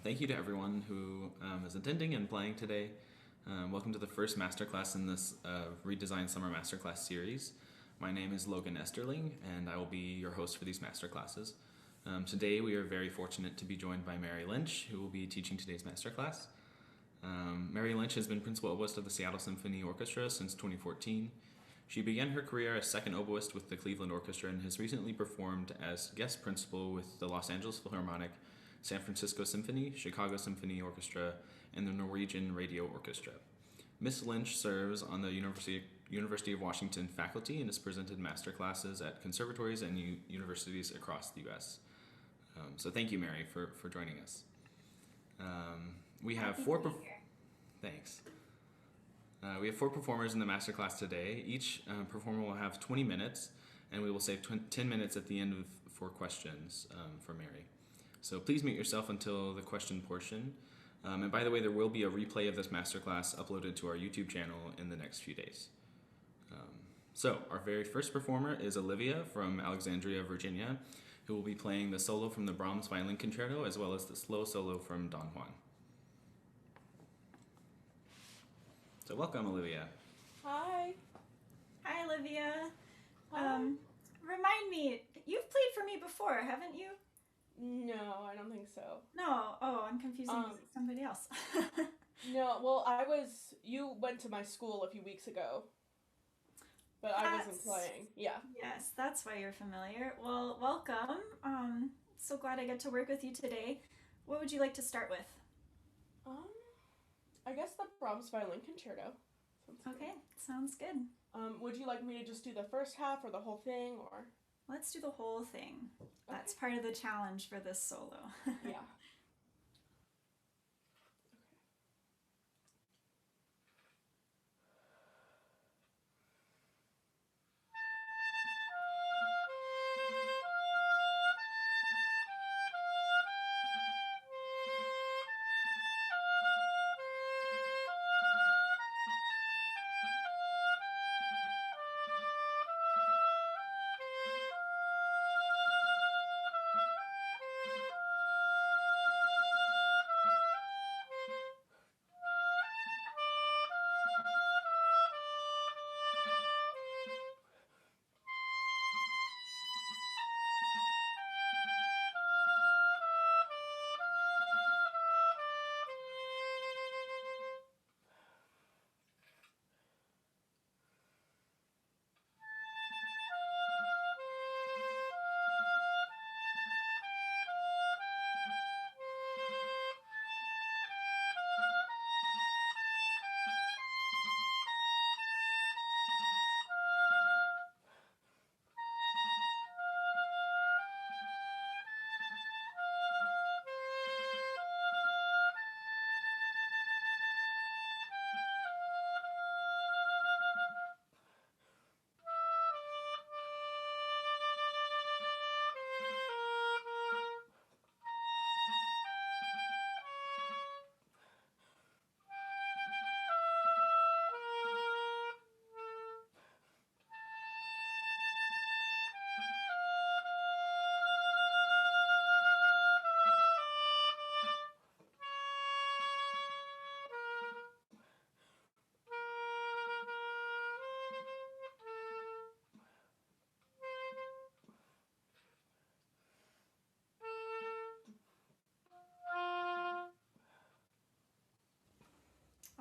Thank you to everyone who is attending and playing today. Welcome to the first Masterclass in this Reedesign Summer Masterclass series. My name is Logan Esterling, and I will be your host for these Masterclasses. Today we are very fortunate to be joined by Mary Lynch, who will be teaching today's Masterclass. Mary Lynch has been principal oboist of the Seattle Symphony Orchestra since 2014. She began her career as second oboist with the Cleveland Orchestra and has recently performed as guest principal with the Los Angeles Philharmonic, San Francisco Symphony, Chicago Symphony Orchestra, and the Norwegian Radio Orchestra. Miss Lynch serves on the University of Washington faculty and has presented masterclasses at conservatories and universities across the U.S. So thank you, Mary, for joining us. We have Thanks. We have 4 performers in the masterclass today. Each performer will have 20 minutes, and we will save 10 minutes at the end for questions for Mary. So please mute yourself until the question portion. And by the way, there will be a replay of this masterclass uploaded to our YouTube channel in the next few days. So our very first performer is Olivia from Alexandria, Virginia, who will be playing the solo from the Brahms Violin Concerto as well as the slow solo from Don Juan. So welcome, Olivia. Hi. Hi, Olivia. Hi. Remind me, you've played for me before, haven't you? No, I don't think so. No. Oh, I'm confusing you with somebody else. No, well, you went to my school a few weeks ago, but I wasn't playing. Yeah. Yes, that's why you're familiar. Well, welcome. So glad I get to work with you today. What would you like to start with? I guess the Brahms Violin Concerto. Okay, sounds good. Would you like me to just do the first half or the whole thing, or? Let's do the whole thing. That's part of the challenge for this solo. Yeah.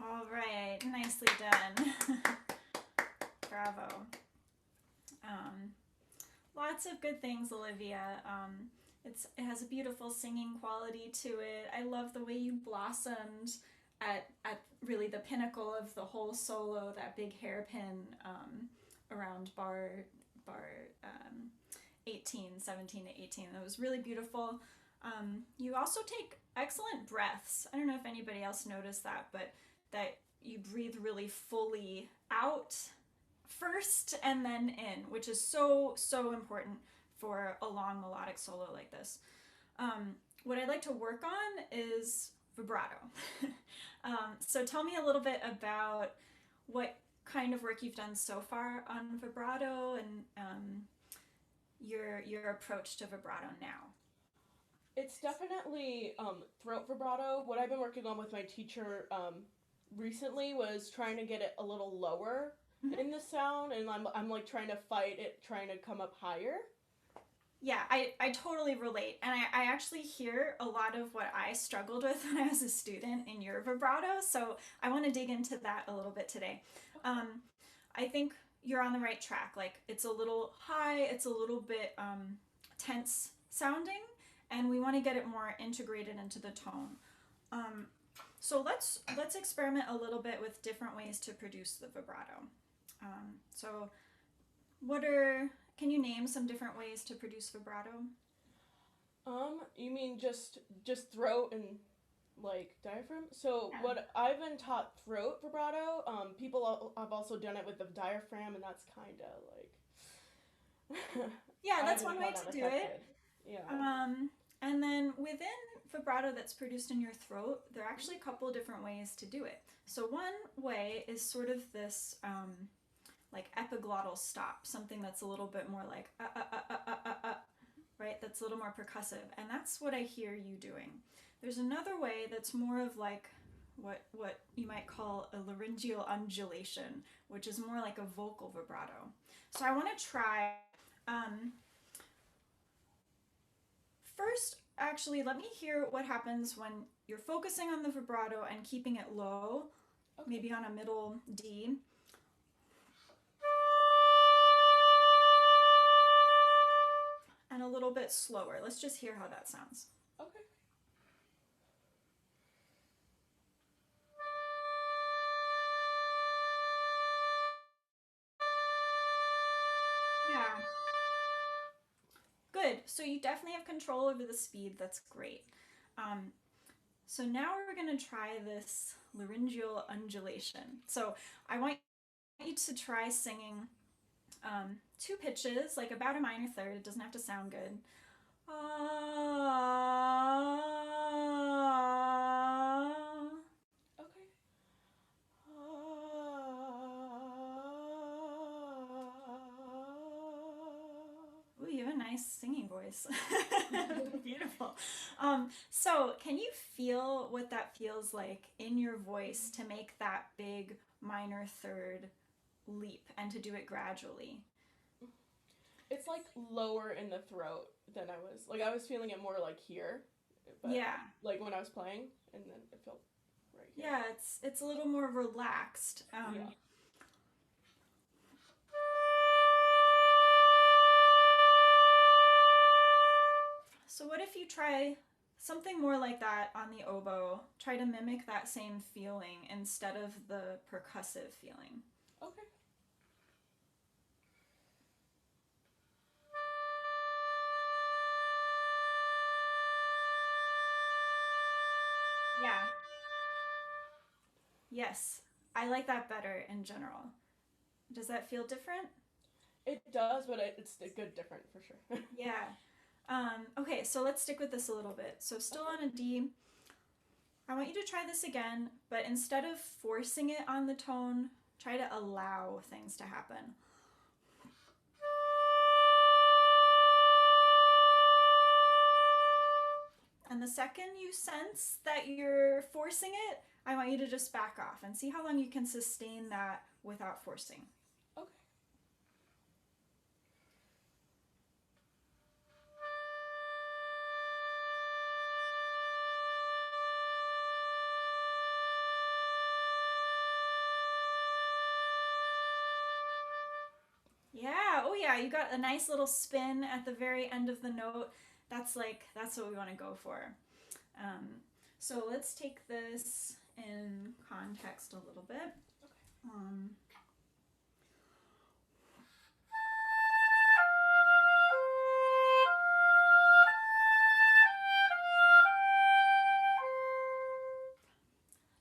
All right, nicely done. Bravo. Lots of good things, Olivia. It has a beautiful singing quality to it. I love the way you blossomed at really the pinnacle of the whole solo, that big hairpin around bar 17 to 18. That was really beautiful. You also take excellent breaths. I don't know if anybody else noticed that, but that you breathe really fully out first and then in, which is so important for a long melodic solo like this. What I'd like to work on is vibrato. So tell me a little bit about what kind of work you've done so far on vibrato and your approach to vibrato now. It's definitely throat vibrato. What I've been working on with my teacher recently was trying to get it a little lower Mhm. in the sound, and I'm like trying to fight it, trying to come up higher. Yeah, I totally relate. And I actually hear a lot of what I struggled with when I was a student in your vibrato. So I want to dig into that a little bit today. I think you're on the right track. Like, it's a little high, it's a little bit tense sounding, and we want to get it more integrated into the tone. Um, so let's experiment a little bit with different ways to produce the vibrato. So what are can you name some different ways to produce vibrato? You mean just throat and like diaphragm? So Yeah. what I've been taught throat vibrato. People have also done it with the diaphragm, and that's kind of like Yeah, I that's haven't one way found that to do it. effective. Yeah. And then within vibrato that's produced in your throat, there are actually a couple of different ways to do it. So one way is sort of this like epiglottal stop, something that's a little bit more like right? That's a little more percussive, and that's what I hear you doing. There's another way that's more of like what you might call a laryngeal undulation, which is more like a vocal vibrato. So I want to try. First, actually, let me hear what happens when you're focusing on the vibrato and keeping it low, Okay. maybe on a middle D. And a little bit slower. Let's just hear how that sounds. Okay. Yeah. Good. So you definitely have control over the speed. That's great. So now we're going to try this laryngeal undulation. So I want you to try singing two pitches, like about a minor third. It doesn't have to sound good. Okay. Ooh, you have a nice singing voice. Beautiful. So can you feel what that feels like in your voice to make that big minor third leap and to do it gradually? It's like lower in the throat than I was feeling it more like here, but Yeah. like when I was playing, and then it felt right here. Yeah, it's a little more relaxed. Yeah. So what if you try something more like that on the oboe? Try to mimic that same feeling instead of the percussive feeling. Okay. Yeah. Yes, I like that better in general. Does that feel different? It does, but it's a good different for sure. Yeah. Okay, so let's stick with this a little bit. So still on a D. I want you to try this again, but instead of forcing it on the tone, try to allow things to happen. And the second you sense that you're forcing it, I want you to just back off and see how long you can sustain that without forcing. Okay. Yeah, oh yeah, you got a nice little spin at the very end of the note. That's what we want to go for. So let's take this in context a little bit. Okay.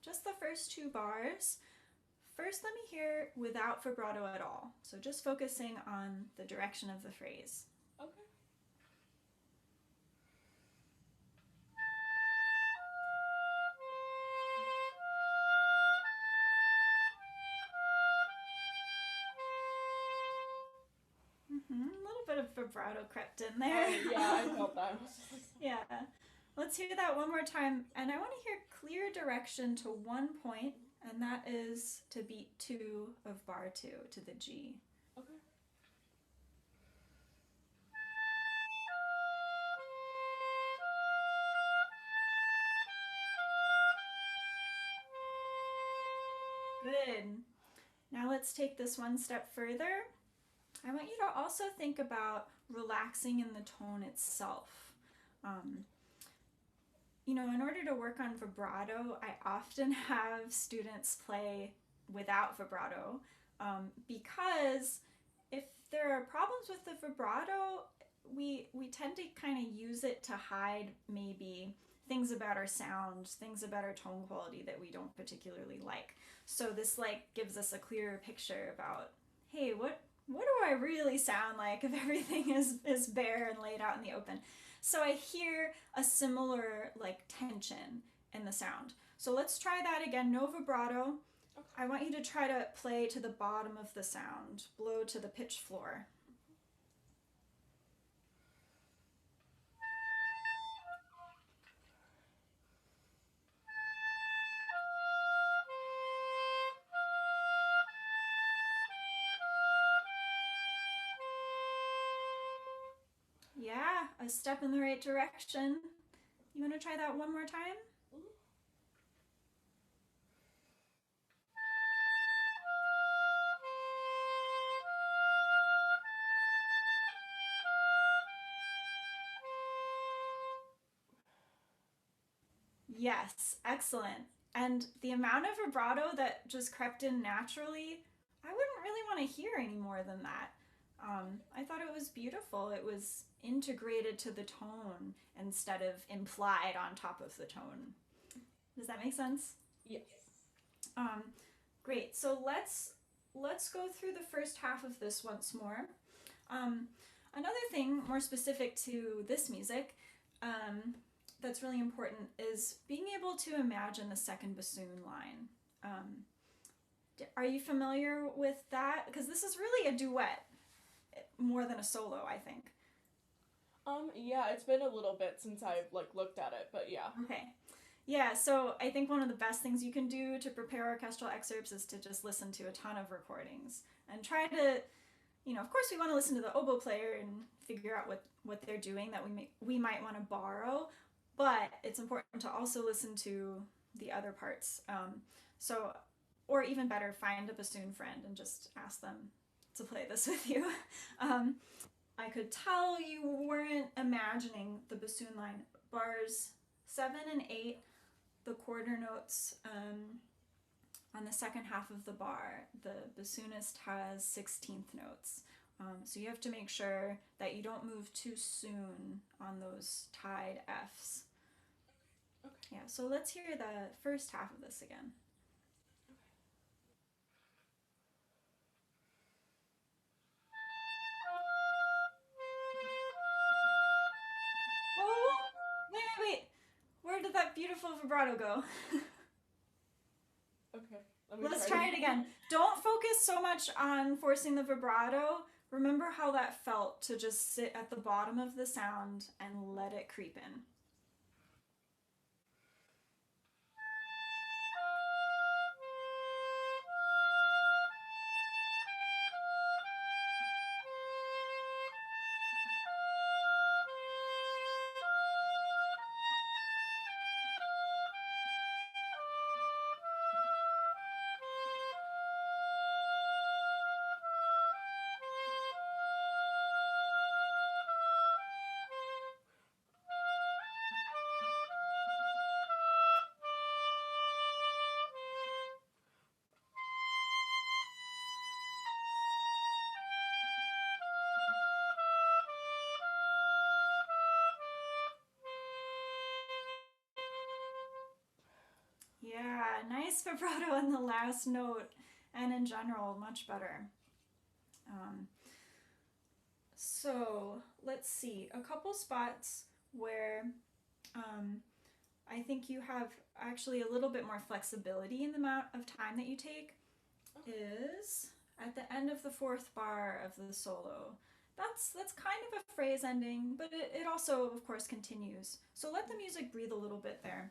Just the first two bars. First, let me hear without vibrato at all. So just focusing on the direction of the phrase. Okay. A little bit of vibrato crept in there. Yeah, I felt that. Yeah. Let's hear that one more time. And I want to hear clear direction to one point, and that is to beat 2 of bar 2 to the G. Okay. Good. Now let's take this one step further. I want you to also think about relaxing in the tone itself. In order to work on vibrato, I often have students play without vibrato because if there are problems with the vibrato, we tend to kind of use it to hide maybe things about our sound, things about our tone quality that we don't particularly like. So this gives us a clearer picture about, hey, what do I really sound like if everything is bare and laid out in the open? So I hear a similar tension in the sound. So let's try that again. No vibrato. Okay. I want you to try to play to the bottom of the sound, blow to the pitch floor. Yeah, a step in the right direction. You want to try that one more time? Yes, excellent. And the amount of vibrato that just crept in naturally, I wouldn't really want to hear any more than that. I thought it was beautiful. It was integrated to the tone instead of implied on top of the tone. Does that make sense? Yes. Great. So let's go through the first half of this once more. Another thing more specific to this music that's really important is being able to imagine the second bassoon line. Are you familiar with that? Because this is really a duet more than a solo, I think. Yeah, it's been a little bit since I've looked at it, but yeah. Okay. Yeah, so I think one of the best things you can do to prepare orchestral excerpts is to just listen to a ton of recordings and try to, of course we want to listen to the oboe player and figure out what they're doing that we might want to borrow, but it's important to also listen to the other parts. Or even better, find a bassoon friend and just ask them to play this with you. I could tell you weren't imagining the bassoon line. Bars 7 and 8, the quarter notes on the second half of the bar, the bassoonist has 16th notes. So you have to make sure that you don't move too soon on those tied Fs. Okay. Yeah, so let's hear the first half of this again. Wait. Where did that beautiful vibrato go? Okay. Let's try it again. Don't focus so much on forcing the vibrato. Remember how that felt to just sit at the bottom of the sound and let it creep in. Yeah, nice vibrato on the last note, and in general, much better. So let's see, a couple spots where I think you have actually a little bit more flexibility in the amount of time that you take is at the end of the fourth bar of the solo. that's kind of a phrase ending, but it also, of course, continues. So let the music breathe a little bit there.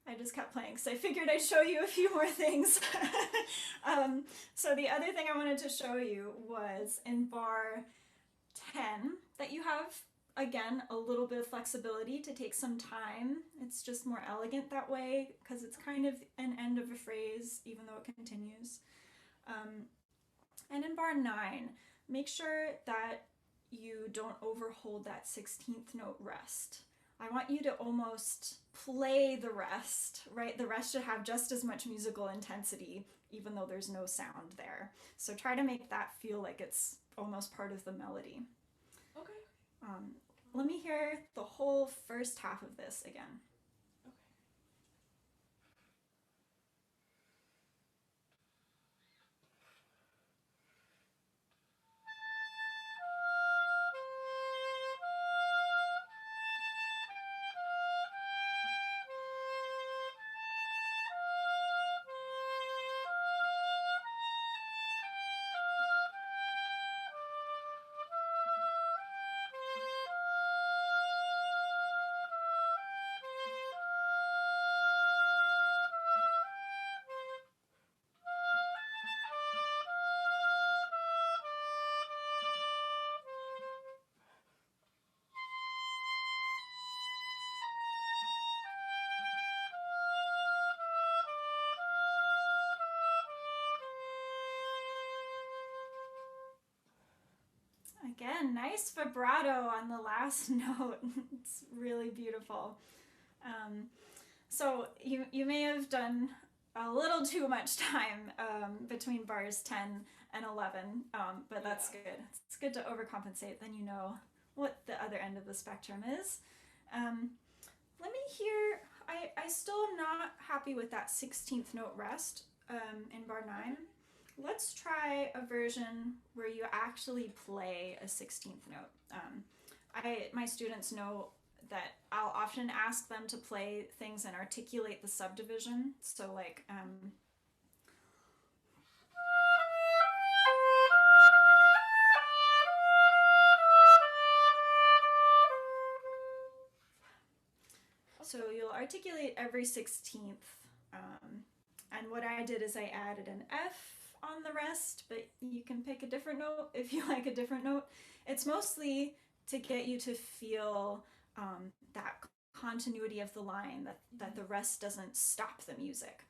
I just kept playing because I figured I'd show you a few more things. So the other thing I wanted to show you was in bar 10 that you have, again, a little bit of flexibility to take some time. It's just more elegant that way because it's kind of an end of a phrase even though it continues. And in bar 9, make sure that you don't overhold that 16th note rest. I want you to almost play the rest, right? The rest should have just as much musical intensity, even though there's no sound there. So try to make that feel like it's almost part of the melody. Okay. Let me hear the whole first half of this again. Again, nice vibrato on the last note. It's really beautiful. So you may have done a little too much time between bars 10 and 11, but that's good. It's good to overcompensate, then you know what the other end of the spectrum is. Let me hear, I still am not happy with that 16th note rest in bar 9. Let's try a version where you actually play a 16th note. My students know that I'll often ask them to play things and articulate the subdivision. So like, so you'll articulate every 16th. And what I did is I added an F on the rest, but you can pick a different note if you like a different note. It's mostly to get you to feel that continuity of the line, that the rest doesn't stop the music.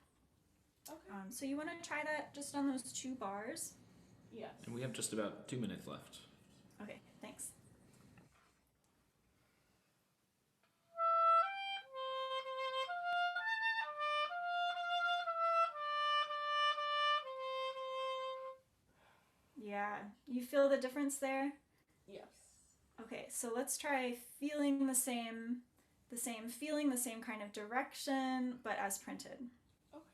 Okay. So you want to try that just on those 2 bars? Yes. And we have just about 2 minutes left. Okay, thanks. Yeah, you feel the difference there? Yes. Okay, so let's try feeling the same feeling, the same kind of direction, but as printed. Okay.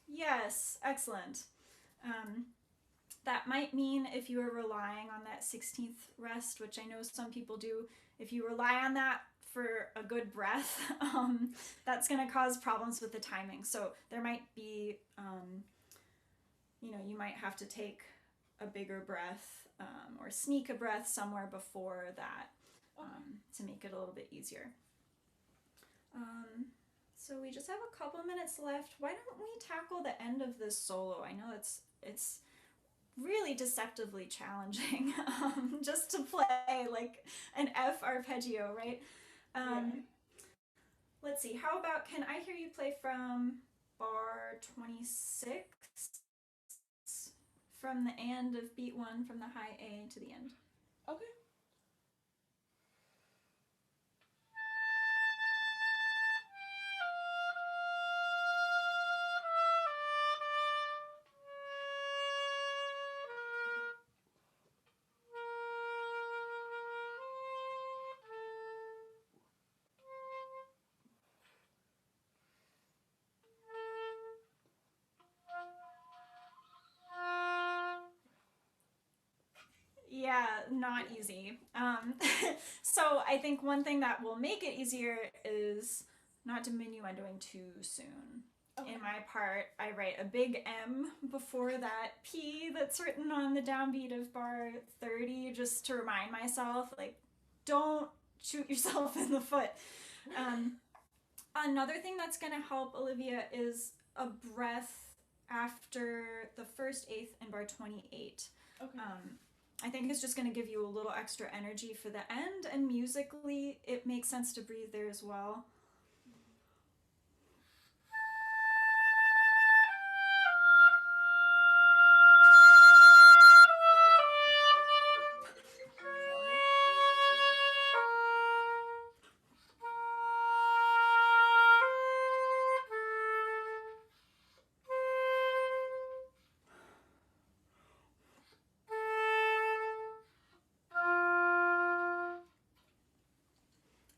Yes, excellent. That might mean if you are relying on that 16th rest, which I know some people do, if you rely on that for a good breath, that's going to cause problems with the timing. So there might be, you might have to take a bigger breath or sneak a breath somewhere before that to make it a little bit easier. So we just have a couple minutes left. Why don't we tackle the end of this solo? I know it's really deceptively challenging just to play like an F arpeggio, right? Let's see, how about, can I hear you play from bar 26 from the end of beat 1 from the high A to the end. Okay. Yeah, not easy. So I think one thing that will make it easier is not diminuendoing too soon. Okay. In my part, I write a big M before that P that's written on the downbeat of bar 30, just to remind myself, like, don't shoot yourself in the foot. Another thing that's going to help, Olivia, is a breath after the first eighth in bar 28. Okay. I think it's just going to give you a little extra energy for the end, and musically, it makes sense to breathe there as well.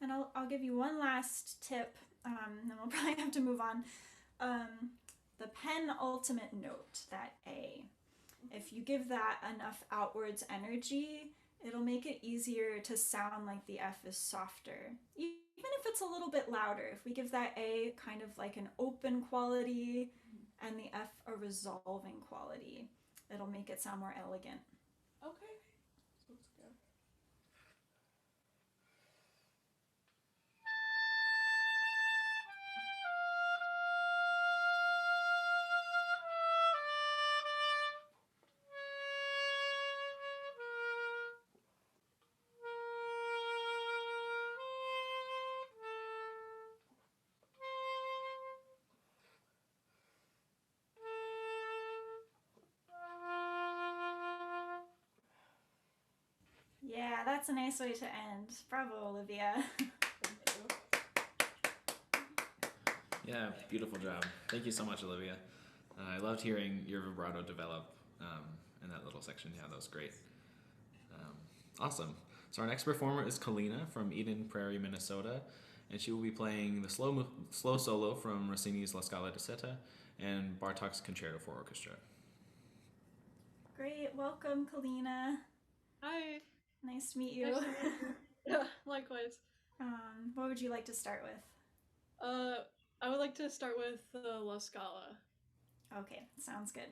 And I'll give you one last tip, and then we'll probably have to move on. The penultimate note, that A, if you give that enough outwards energy, it'll make it easier to sound like the F is softer. Even if it's a little bit louder, if we give that A kind of like an open quality and the F a resolving quality, it'll make it sound more elegant. Okay. Let's go. Yeah, that's a nice way to end. Bravo, Olivia. Yeah, beautiful job. Thank you so much, Olivia. I loved hearing your vibrato develop in that little section. Yeah, that was great. Awesome. So our next performer is Kalina from Eden Prairie, Minnesota, and she will be playing the slow solo from Rossini's La Scala di Seta and Bartók's Concerto for Orchestra. Great, welcome, Kalina. Hi. Nice to meet you. Nice to meet you. Yeah, likewise. What would you like to start with? I would like to start with La Scala. Okay, sounds good.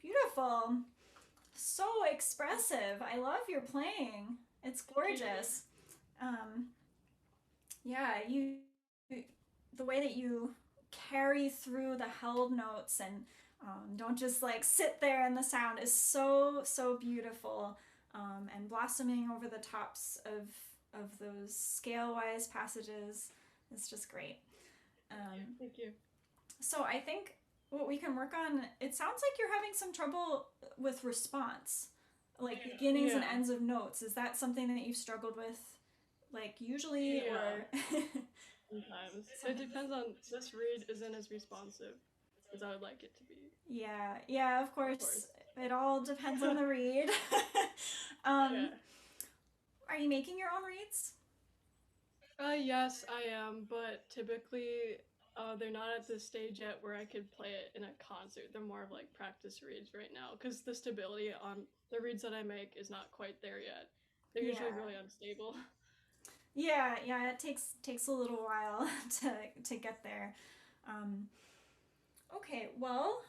Beautiful. So expressive. I love your playing. It's gorgeous. Yeah, the way that you carry through the held notes and don't just like sit there in the sound is so beautiful. And blossoming over the tops of those scale-wise passages is just great. Thank you. So I think what we can work on, it sounds like you're having some trouble with response, like beginnings and ends of notes. Is that something that you've struggled with, like, usually, or? Sometimes. It depends on, this read isn't as responsive as I would like it to be. Yeah, of course. It all depends on the read. Are you making your own reads? Yes, I am, but typically they're not at the stage yet where I could play it in a concert. They're more of like practice reads right now, because the stability on the reads that I make is not quite there yet. They're usually really unstable. Yeah, it takes a little while to get there. Okay, well,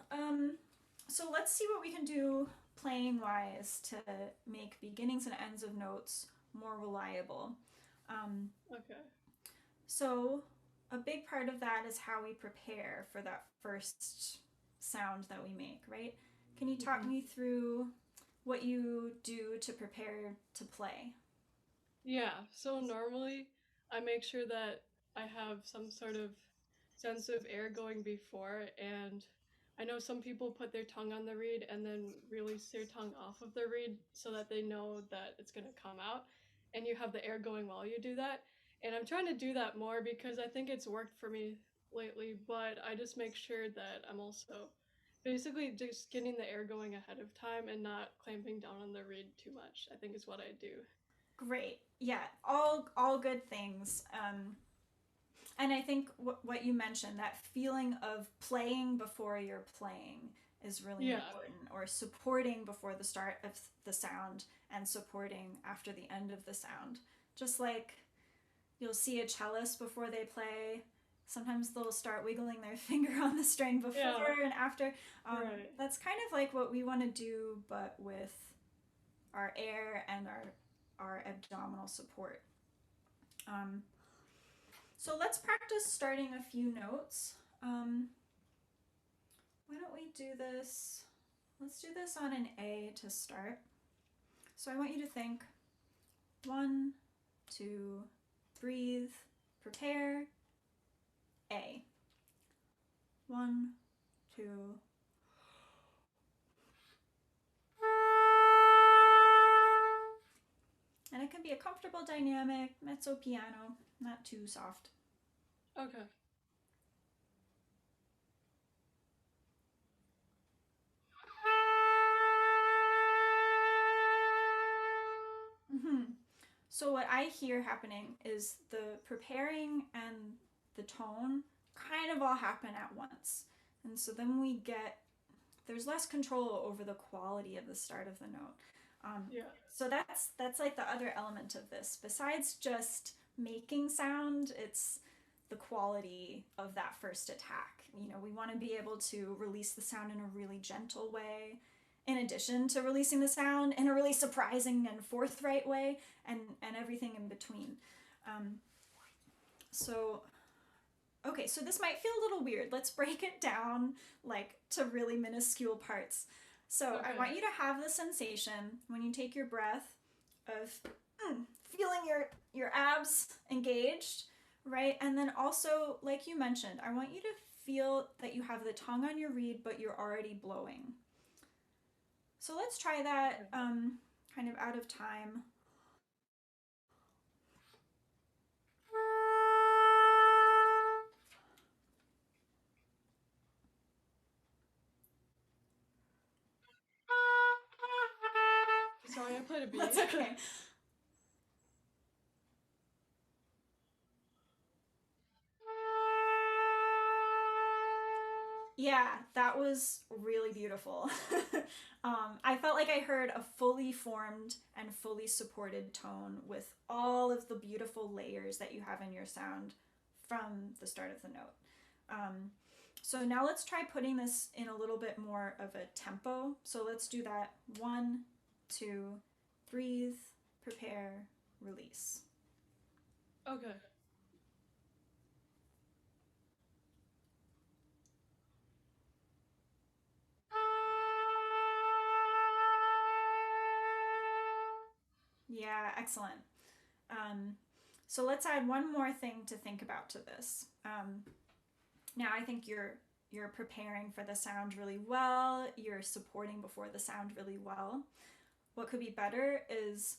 so let's see what we can do playing wise to make beginnings and ends of notes more reliable. Okay. So a big part of that is how we prepare for that first sound that we make, right? Can you talk me through what you do to prepare to play? Yeah, so normally I make sure that I have some sort of sense of air going before, and I know some people put their tongue on the reed and then release their tongue off of the reed so that they know that it's going to come out, and you have the air going while you do that. And I'm trying to do that more because I think it's worked for me lately, but I just make sure that I'm also basically just getting the air going ahead of time and not clamping down on the reed too much, I think is what I do. Great. Yeah, all good things. And I think what you mentioned, that feeling of playing before you're playing is really important, or supporting before the start of the sound and supporting after the end of the sound. Just like you'll see a cellist before they play, sometimes they'll start wiggling their finger on the string before and after. That's kind of like what we want to do, but with our air and our abdominal support. So let's practice starting a few notes. Why don't we do this? Let's do this on an A to start. So I want you to think 1, 2, breathe, prepare, A. 1, 2. And it can be a comfortable dynamic, mezzo piano, not too soft. Okay. So what I hear happening is the preparing and the tone kind of all happen at once. And so then there's less control over the quality of the start of the note. So that's like the other element of this. Besides just making sound, it's the quality of that first attack. We want to be able to release the sound in a really gentle way, in addition to releasing the sound in a really surprising and forthright way, and everything in between. So this might feel a little weird. Let's break it down like to really minuscule parts. So I want you to have the sensation when you take your breath of feeling your abs engaged, right? And then also, like you mentioned, I want you to feel that you have the tongue on your reed, but you're already blowing. So let's try that kind of out of time. Sorry, I played a B. That's okay. Yeah, that was really beautiful. I felt like I heard a fully formed and fully supported tone with all of the beautiful layers that you have in your sound from the start of the note. So now let's try putting this in a little bit more of a tempo. So let's do that. 1, 2, breathe, prepare, release. Okay. Yeah, excellent. So let's add one more thing to think about to this. Now I think you're preparing for the sound really well. You're supporting before the sound really well. What could be better is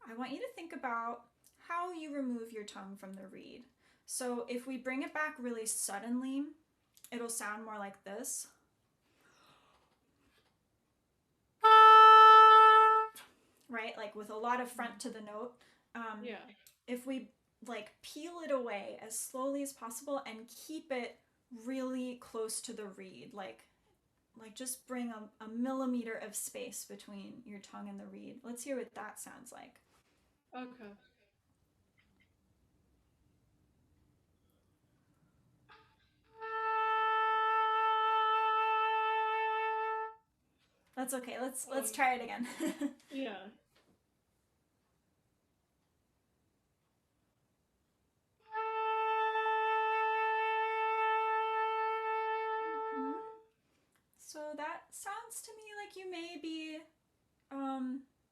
I want you to think about how you remove your tongue from the reed. So if we bring it back really suddenly, it'll sound more like this. Right? Like with a lot of front to the note. Yeah. If we like peel it away as slowly as possible and keep it really close to the reed, like just bring a millimeter of space between your tongue and the reed. Let's hear what that sounds like. Okay. That's okay. Let's try it again. Yeah. So that sounds to me like you may be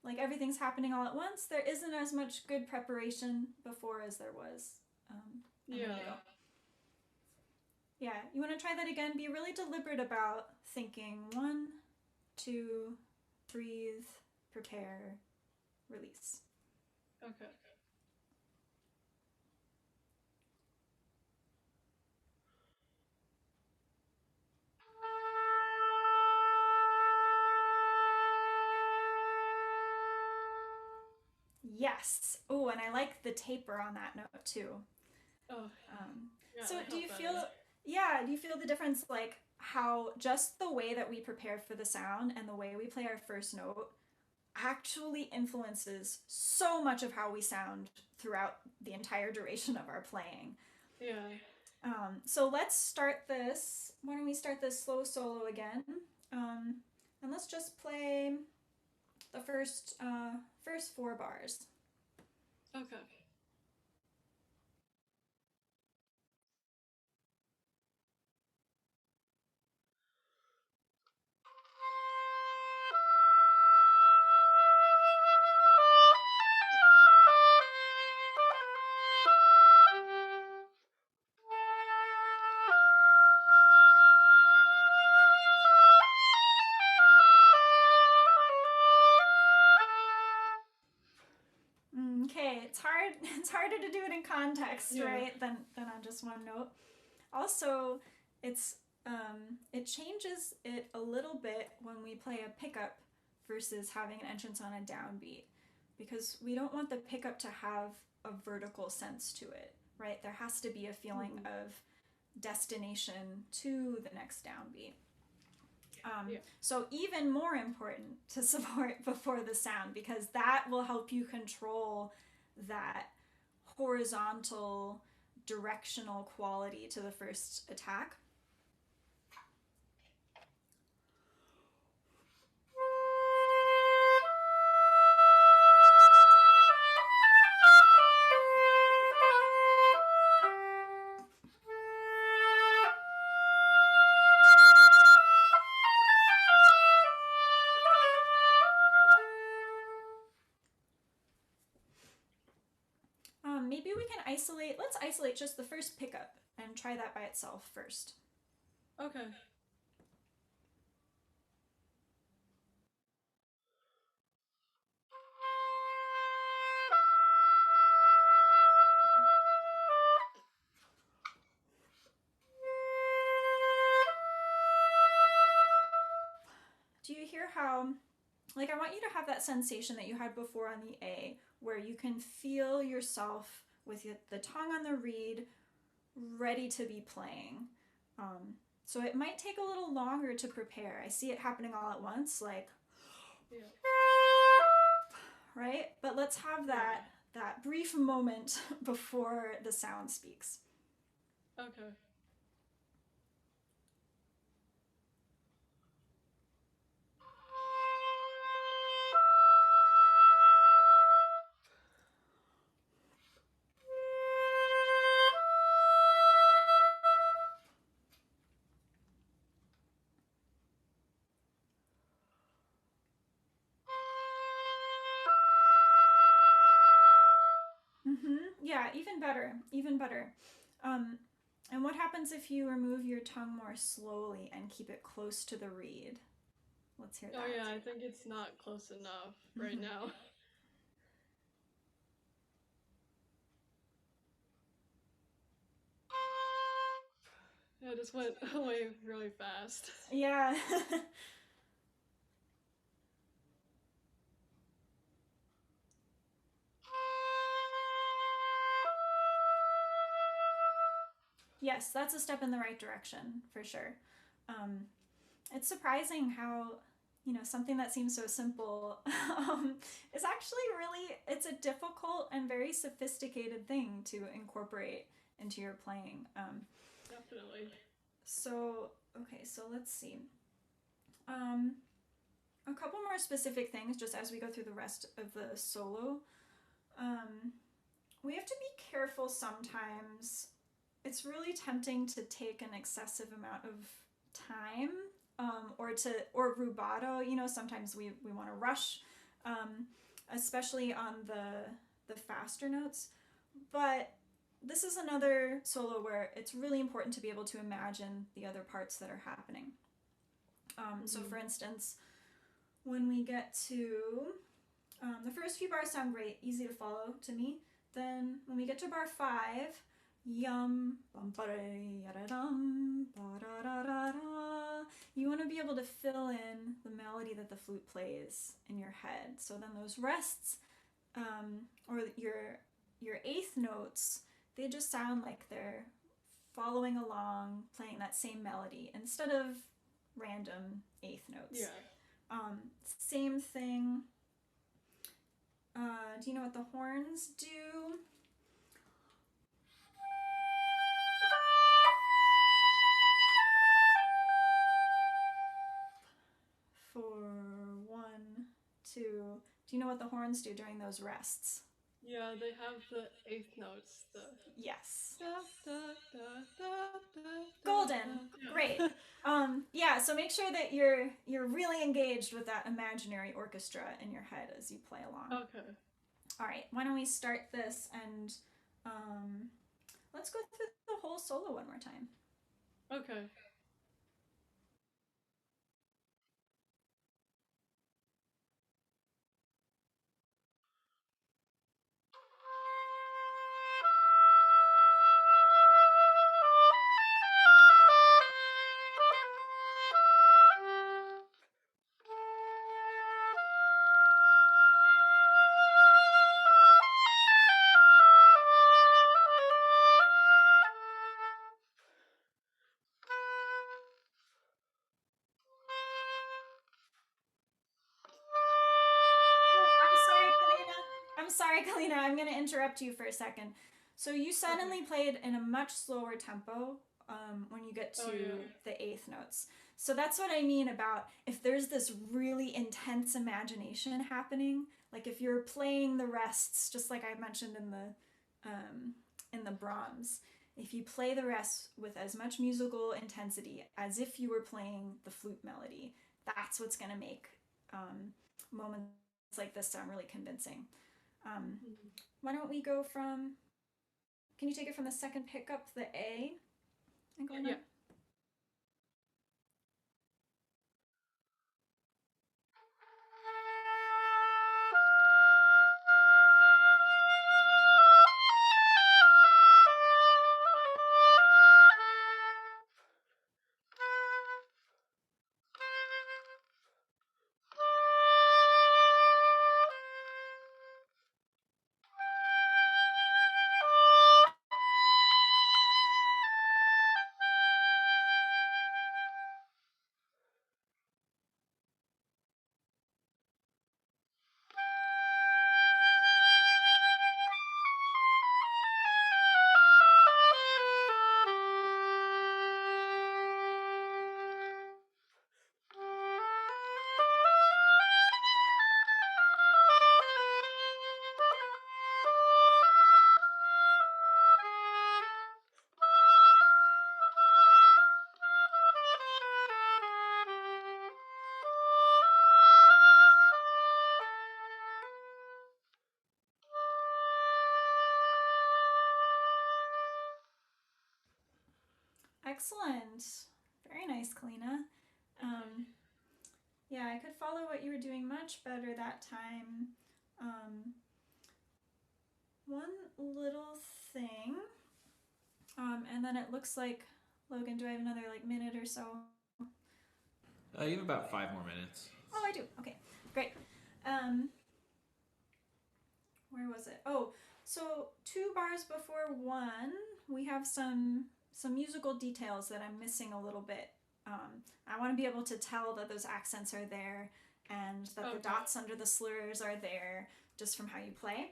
like everything's happening all at once. There isn't as much good preparation before as there was a minute ago. Yeah, you want to try that again? Be really deliberate about thinking 1, 2, breathe, prepare, release. Okay. Yes. Oh, and I like the taper on that note too. Oh. Yeah, so do you feel do you feel the difference, like how just the way that we prepare for the sound and the way we play our first note actually influences so much of how we sound throughout the entire duration of our playing? Yeah. So let's start this. Why don't we start this slow solo again? And let's just play the first 4 bars. Okay. Okay, it's hard. It's harder to do it in context, Yeah. right? Than on just one note. Also, it's it changes it a little bit when we play a pickup versus having an entrance on a downbeat, because we don't want the pickup to have a vertical sense to it, right? There has to be a feeling of destination to the next downbeat. So even more important to support before the sound, because that will help you control that horizontal directional quality to the first attack. Maybe we can let's isolate just the first pickup and try that by itself first. Okay. Do you hear how, like, I want you to have that sensation that you had before on the A, where you can feel yourself with the tongue on the reed, ready to be playing. So it might take a little longer to prepare. I see it happening all at once, like, right? But let's have that brief moment before the sound speaks. Okay. Yeah, even better. Even better. And what happens if you remove your tongue more slowly and keep it close to the reed? Let's hear that. Oh yeah, I think it's not close enough right now. I just went away really fast. Yeah. Yes, that's a step in the right direction, for sure. It's surprising how, something that seems so simple is actually really, it's a difficult and very sophisticated thing to incorporate into your playing. Definitely. So let's see. A couple more specific things just as we go through the rest of the solo. We have to be careful sometimes. It's really tempting to take an excessive amount of time, or rubato. Sometimes we want to rush, especially on the faster notes. But this is another solo where it's really important to be able to imagine the other parts that are happening. So for instance, when we get to the first few bars sound great, easy to follow to me. Then when we get to bar 5, yum, bum ba dum ba da da da da, you want to be able to fill in the melody that the flute plays in your head. So then those rests, or your eighth notes, they just sound like they're following along, playing that same melody instead of random eighth notes. Yeah. Same thing. Do you know what the horns do? For 1, 2. Do you know what the horns do during those rests? Yeah, they have the eighth notes. Yes. Da, da, da, da, da, Golden. da. Great. Yeah, so make sure that you're really engaged with that imaginary orchestra in your head as you play along. Okay. All right, why don't we start this and let's go through the whole solo one more time. Okay. I'm sorry, Kalina. I'm going to interrupt you for a second. So you suddenly played in a much slower tempo when you get to the eighth notes. So that's what I mean about if there's this really intense imagination happening, like if you're playing the rests, just like I mentioned in the Brahms, if you play the rests with as much musical intensity as if you were playing the flute melody, that's what's going to make moments like this sound really convincing. Why don't we go from, can you take it from the second pickup, the A, and go on? Yeah. excellent. Very nice, Kalina. Yeah, I could follow what you were doing much better that time. One little thing, and then it looks like, Logan, do I have another minute or so? You have about 5 more minutes. Oh, I do. Okay, great. Where was it? Oh, so 2 bars before 1, we have some musical details that I'm missing a little bit. I want to be able to tell that those accents are there and that the dots under the slurs are there just from how you play.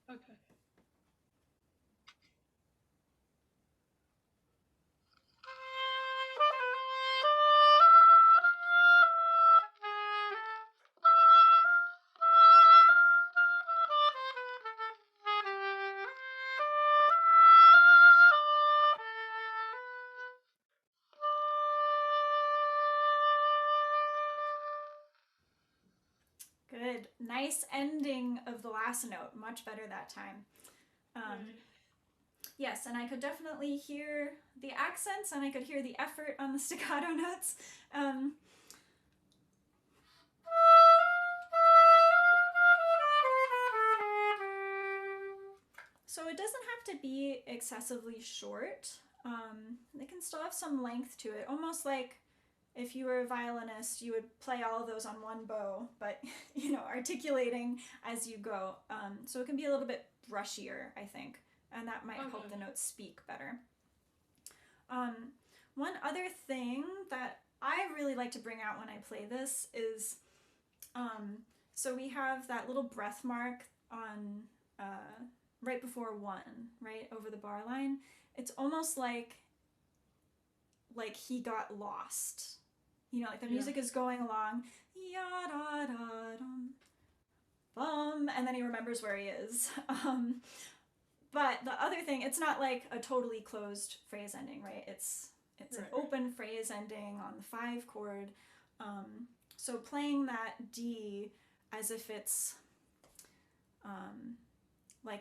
Okay. Good. Nice ending of the last note. Much better that time. Yes, and I could definitely hear the accents and I could hear the effort on the staccato notes. So it doesn't have to be excessively short. They can still have some length to it, almost like if you were a violinist, you would play all of those on one bow, but articulating as you go. So it can be a little bit brushier, I think, and that might help the notes speak better. One other thing that I really like to bring out when I play this is, so we have that little breath mark on right before 1, right over the bar line. It's almost like he got lost. The music is going along, ya-da-da-dum, bum, and then he remembers where he is. But the other thing, it's not like a totally closed phrase ending, right? It's an open phrase ending on the 5 chord. So playing that D as if it's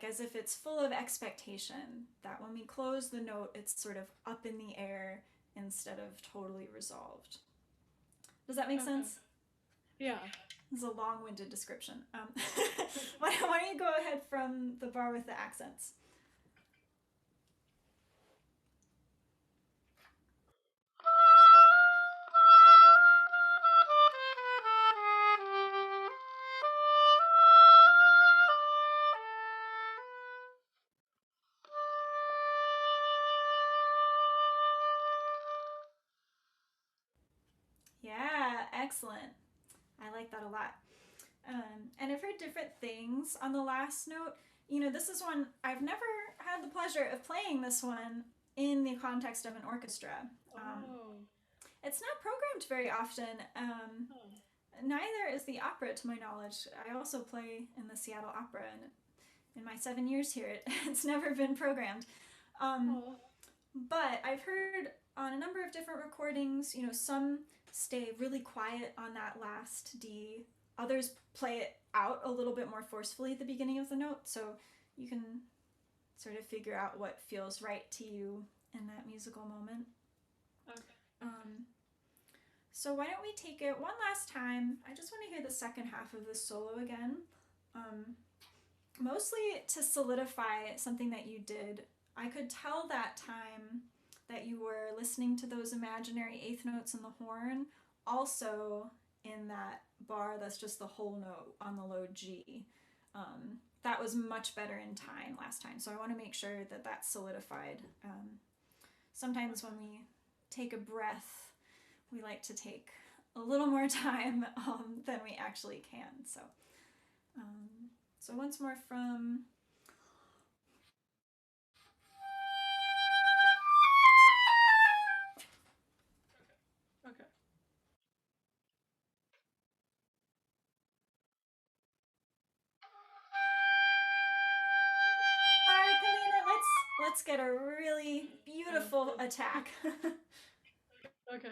as if it's full of expectation, that when we close the note, it's sort of up in the air instead of totally resolved. Does that make sense? Yeah. This is a long-winded description. Why don't you go ahead from the bar with the accents? Yeah, excellent. I like that a lot. And I've heard different things on the last note. This is one, I've never had the pleasure of playing this one in the context of an orchestra. It's not programmed very often. Neither is the opera, to my knowledge. I also play in the Seattle Opera, and in my 7 years here, it's never been programmed. But I've heard on a number of different recordings, some stay really quiet on that last D. Others play it out a little bit more forcefully at the beginning of the note, so you can sort of figure out what feels right to you in that musical moment. Okay. So why don't we take it one last time? I just want to hear the second half of this solo again. Mostly to solidify something that you did. I could tell that time that you were listening to those imaginary eighth notes in the horn, also in that bar that's just the whole note on the low G. That was much better in time last time, so I want to make sure that that's solidified. Sometimes when we take a breath, we like to take a little more time than we actually can. So once more from... Okay. let's get a really beautiful attack. Okay.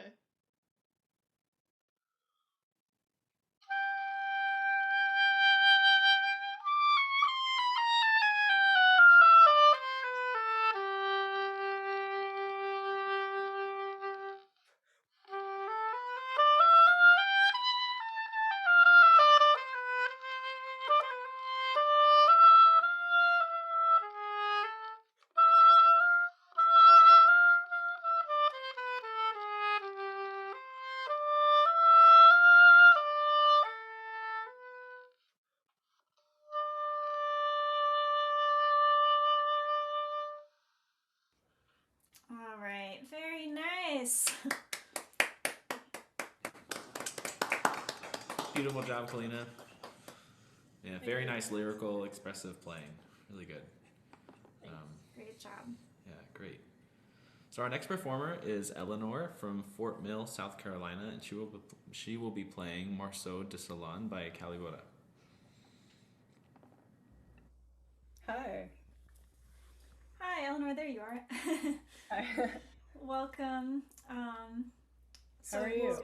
All right, very nice. Beautiful job, Kalina. Yeah, very nice lyrical, expressive playing. Really good. Great job. Yeah, great. So our next performer is Eleanor from Fort Mill, South Carolina, and she will be playing Morceau de Salon by Kalliwoda. Hi. Hi, Eleanor. There you are. Hi. Welcome. How are you?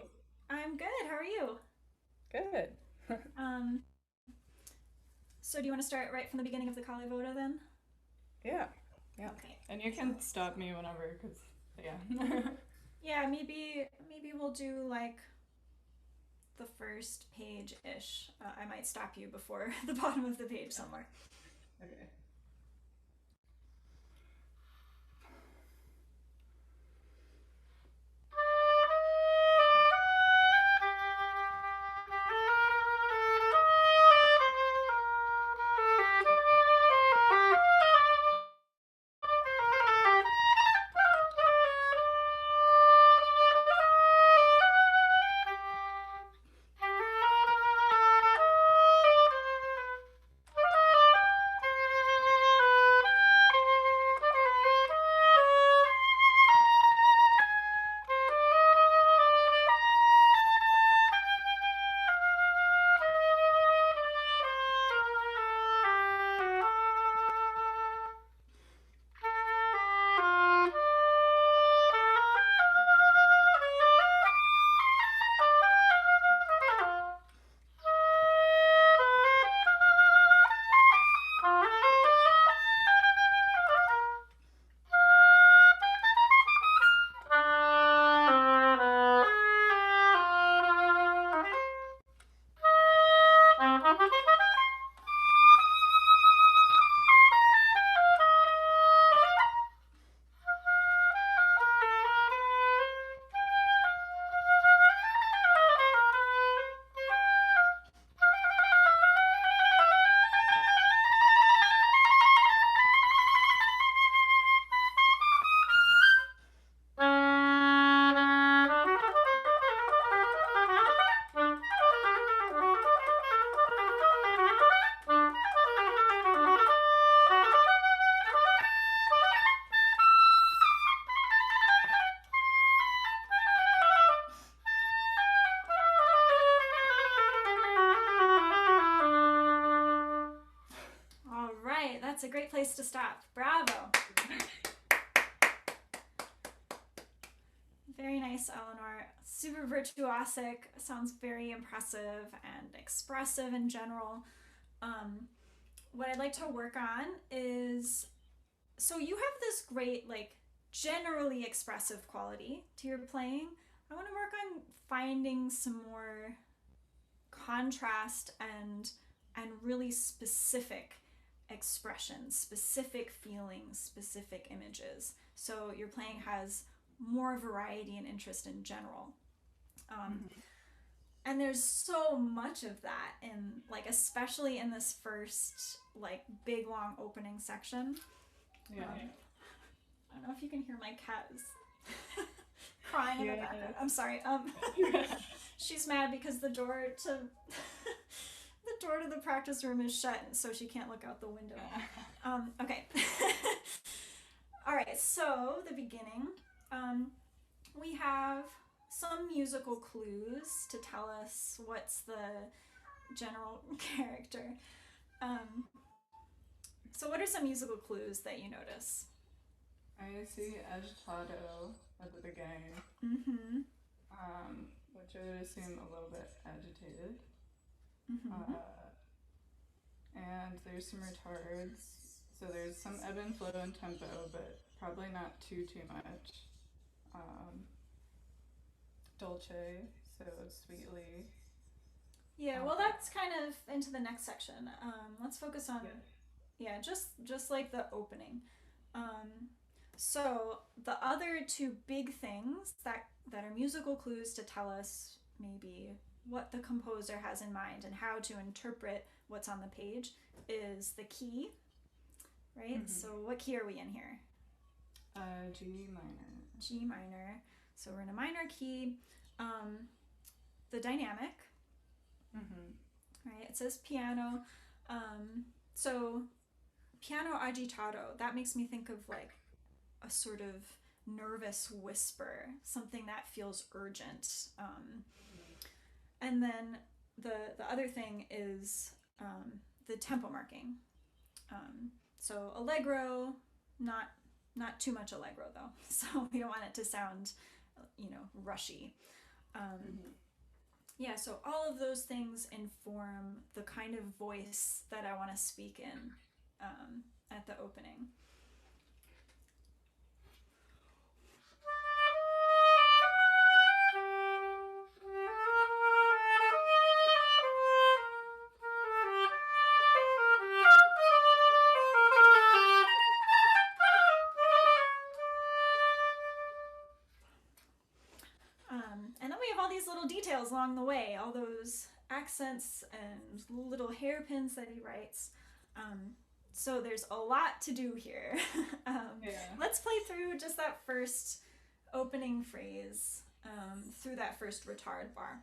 I'm good. How are you? Good. So do you want to start right from the beginning of the Kalliwoda then? Yeah. Okay. And you can stop me whenever, because, yeah. Yeah, maybe we'll do like the first page-ish. I might stop you before the bottom of the page somewhere. Okay. That's a great place to stop. Bravo. Very nice, Eleanor. Super virtuosic. Sounds very impressive and expressive in general. What I'd like to work on is, so you have this great, like, generally expressive quality to your playing. I want to work on finding some more contrast and really specific expressions, specific feelings, specific images. So your playing has more variety and interest in general. And there's so much of that in, like, especially in this first, like, big long opening section. Yeah. I don't know if you can hear my cat is crying in the background. I'm sorry. She's mad because the door to the practice room is shut, and so she can't look out the window. Okay. All right. So the beginning, we have some musical clues to tell us what's the general character. So what are some musical clues that you notice? I see agitato at the beginning, Mm-hmm. which I would assume a little bit agitated. Mm-hmm. And there's some retards. So there's some ebb and flow in tempo, but probably not too much. Dolce, so sweetly. Yeah, well, that's kind of into the next section. Let's focus on, just like the opening. So the other two big things that are musical clues to tell us maybe what the composer has in mind and how to interpret what's on the page is the key, right? Mm-hmm. So what key are we in here? G minor. G minor. So we're in a minor key. The dynamic, right? It says piano. So piano agitato, that makes me think of like a sort of nervous whisper, something that feels urgent. And then the other thing is the tempo marking. So allegro, not too much allegro though. So we don't want it to sound, rushy. Yeah, so all of those things inform the kind of voice that I want to speak in at the opening. And then we have all these little details along the way, all those accents and little hairpins that he writes. So there's a lot to do here. Let's play through just that first opening phrase, through that first retard bar.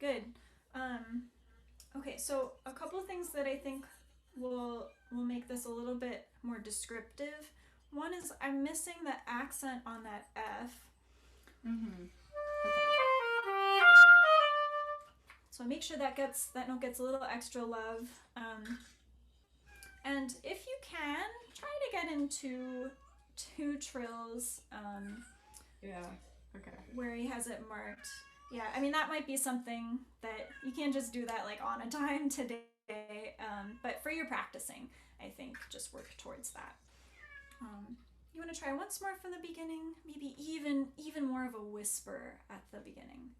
Good. Okay, so a couple of things that I think will make this a little bit more descriptive. One is I'm missing the accent on that F. So make sure that note gets a little extra love. And if you can, try to get into 2 trills. Where he has it marked. Yeah, I mean, that might be something that you can't just do that like on a dime today, but for your practicing, I think just work towards that. You want to try once more from the beginning, maybe even more of a whisper at the beginning.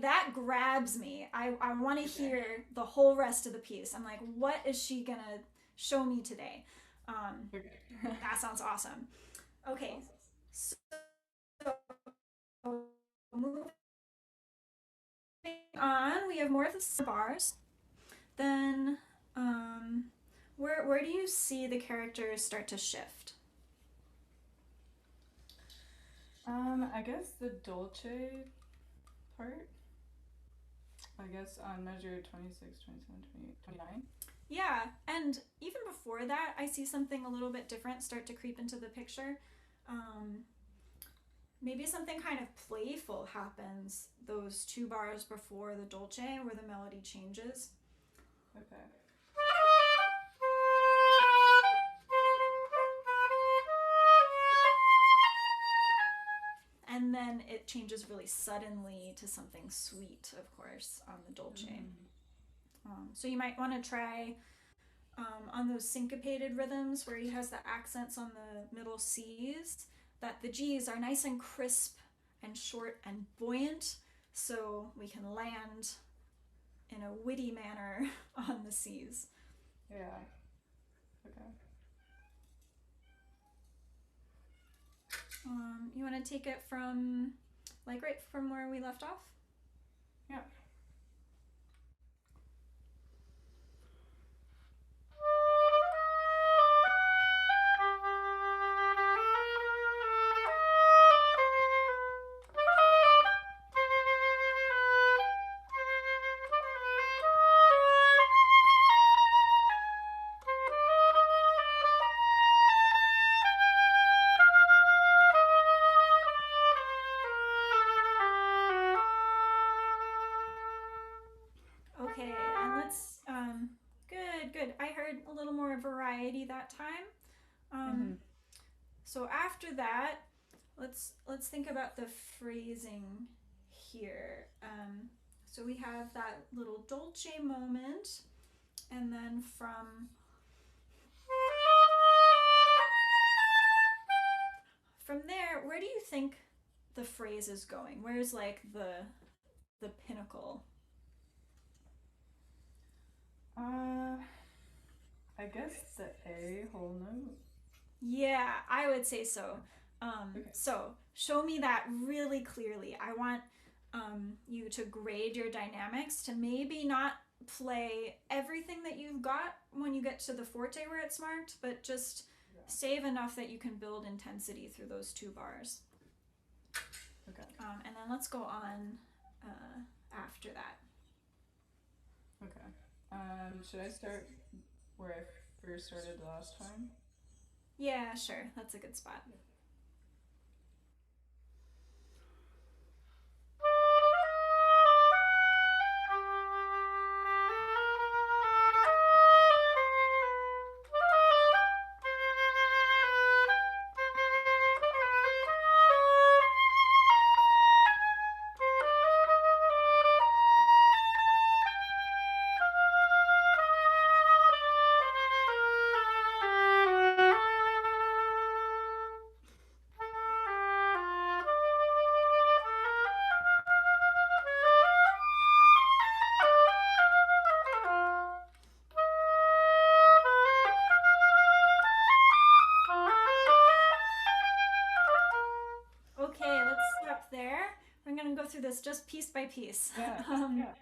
That grabs me. I want to hear the whole rest of the piece. I'm like, what is she gonna show me today? That sounds awesome. Okay, so moving on, we have more of the bars. Then, where do you see the characters start to shift? I guess the dolce part. I guess on measure 26, 27, 28, 29. Yeah, and even before that, I see something a little bit different start to creep into the picture. Maybe something kind of playful happens those 2 bars before the dolce where the melody changes. Okay. And then it changes really suddenly to something sweet, of course, on the dolce. So you might want to try on those syncopated rhythms where he has the accents on the middle C's, that the G's are nice and crisp and short and buoyant, so we can land in a witty manner on the C's. Yeah. Okay. You want to take it from, like, right from where we left off? Yeah. Okay, and let's, good. I heard a little more variety that time. So after that, let's think about the phrasing here. So we have that little dolce moment, and then from there, where do you think the phrase is going? Where's like the pinnacle? I guess the A whole note. Yeah, I would say so. Okay. So show me that really clearly. I want you to grade your dynamics to maybe not play everything that you've got when you get to the forte where it's marked, but just save enough that you can build intensity through those 2 bars. Okay. And then let's go on after that. Okay. Should I start where I first started last time? Yeah, sure. That's a good spot. Okay, let's stop there. We're gonna go through this just piece by piece. Yeah.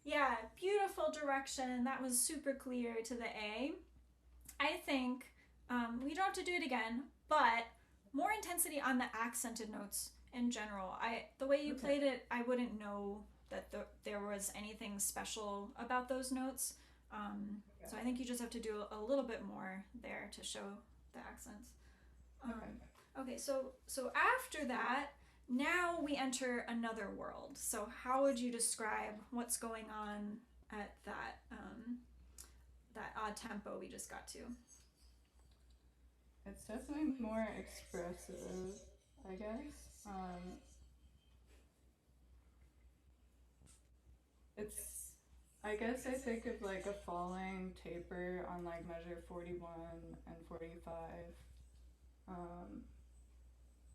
Yeah, beautiful direction. That was super clear to the A. I think we don't have to do it again, but more intensity on the accented notes in general. The way you played it, I wouldn't know that there was anything special about those notes. So I think you just have to do a little bit more there to show the accents. Okay, so after that, now we enter another world. So how would you describe what's going on at that that odd tempo we just got to? It's definitely more expressive, I guess. I guess I think of like a falling taper on like measure 41 and 45.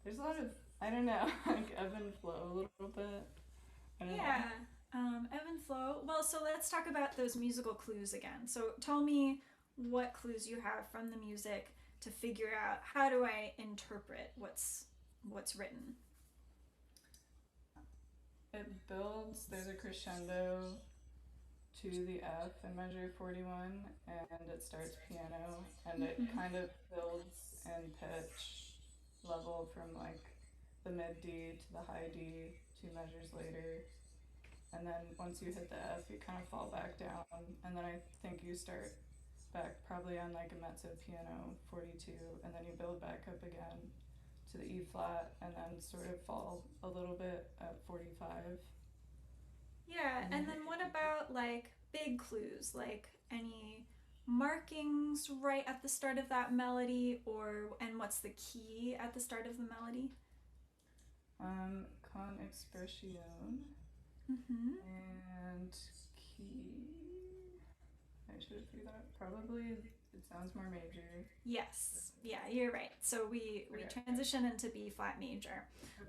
There's a lot of, I don't know, like ebb and flow a little bit. I don't know. Ebb and flow. Well, so let's talk about those musical clues again. So tell me what clues you have from the music to figure out how do I interpret what's written. It builds, there's a crescendo to the F in measure 41, and it starts piano, and it kind of builds in pitch level from like the mid D to the high D 2 measures later. And then once you hit the F, you kind of fall back down, and then I think you start back probably on like a mezzo piano 42, and then you build back up again to the E flat, and then sort of fall a little bit at 45. Yeah, and then what about like big clues, like any markings right at the start of that melody, and what's the key at the start of the melody? Con expression. And key. I should have figured that out. Probably it sounds more major. Yes. Yeah, you're right. So we transition into B flat major.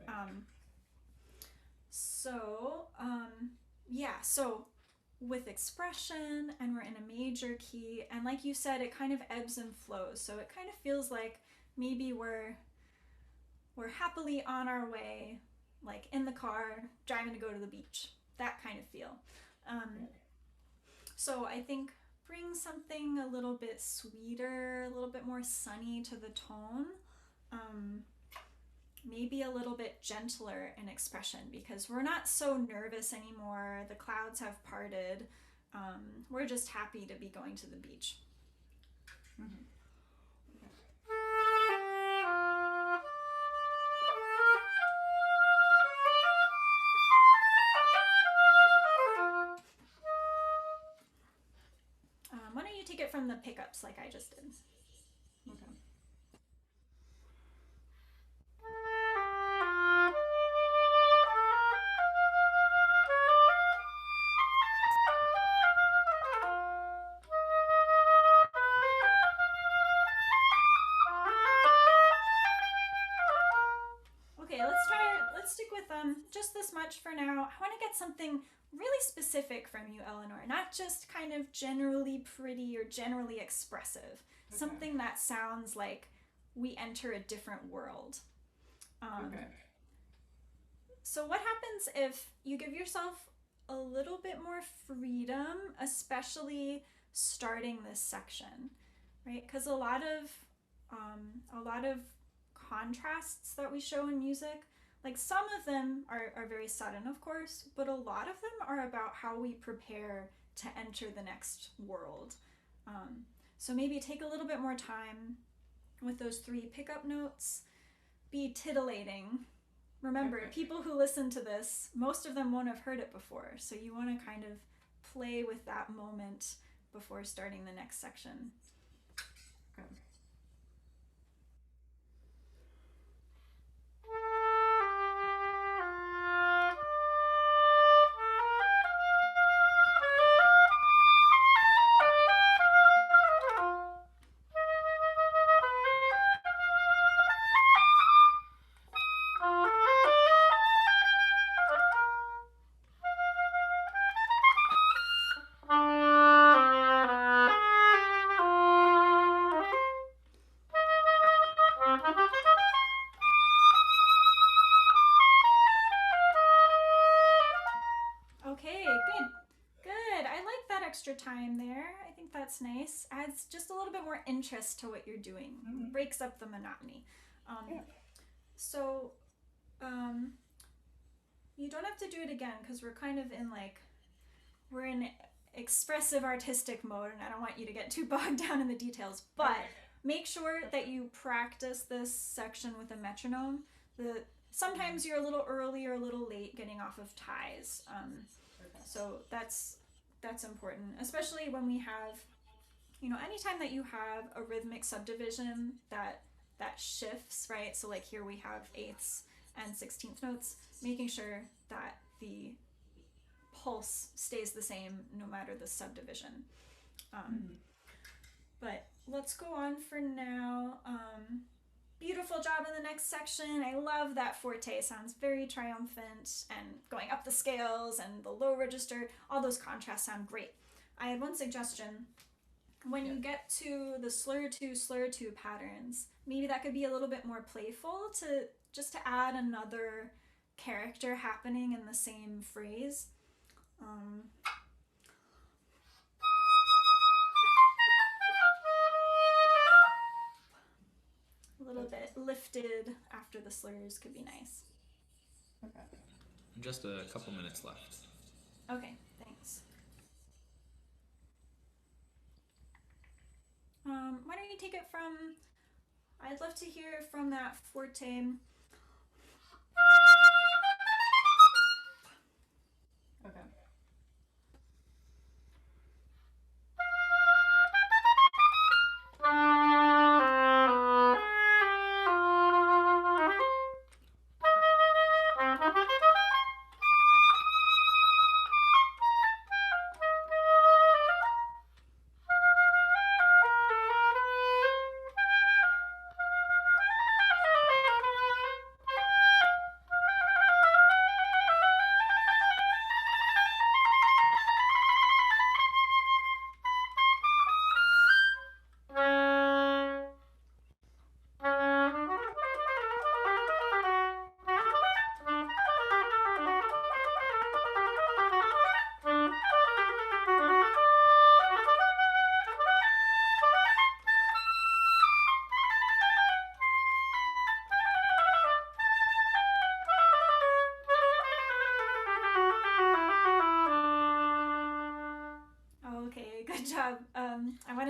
Okay. So with expression, and we're in a major key, and like you said, it kind of ebbs and flows. So it kind of feels like maybe we're we're happily on our way, like in the car, driving to go to the beach. That kind of feel. So I think bring something a little bit sweeter, a little bit more sunny to the tone. Maybe a little bit gentler in expression, because we're not so nervous anymore. The clouds have parted. We're just happy to be going to the beach. Mm-hmm. Why don't you take it from the pickups like I just did? Okay. Okay, let's stick with just this much for now. I want to get something really specific from you, Eleanor, not just kind of generally pretty or generally expressive. Okay. Something that sounds like we enter a different world. Okay. So what happens if you give yourself a little bit more freedom, especially starting this section, right? Because a lot of contrasts that we show in music, like some of them are very sudden, of course, but a lot of them are about how we prepare to enter the next world. So maybe take a little bit more time with those 3 pickup notes. Be titillating. Remember, okay, people who listen to this, most of them won't have heard it before, so you want to kind of play with that moment before starting the next section. Okay. Time there. I think that's nice. Adds just a little bit more interest to what you're doing. Mm-hmm. Breaks up the monotony. So you don't have to do it again, because we're kind of we're in expressive artistic mode, and I don't want you to get too bogged down in the details, but make sure that you practice this section with a metronome. Sometimes you're a little early or a little late getting off of ties. So that's important, especially when we have, anytime that you have a rhythmic subdivision that shifts, right? So like here we have 8ths and 16th notes, making sure that the pulse stays the same no matter the subdivision. But let's go on for now. Beautiful job in the next section. I love that forte. Sounds very triumphant, and going up the scales and the low register, all those contrasts sound great. I had one suggestion. When you get to the slur 2 patterns, maybe that could be a little bit more playful, to add another character happening in the same phrase. A little bit lifted after the slurs could be nice. Okay. Just a couple minutes left. Okay, thanks. Why don't you take it from, I'd love to hear from that forte. Okay.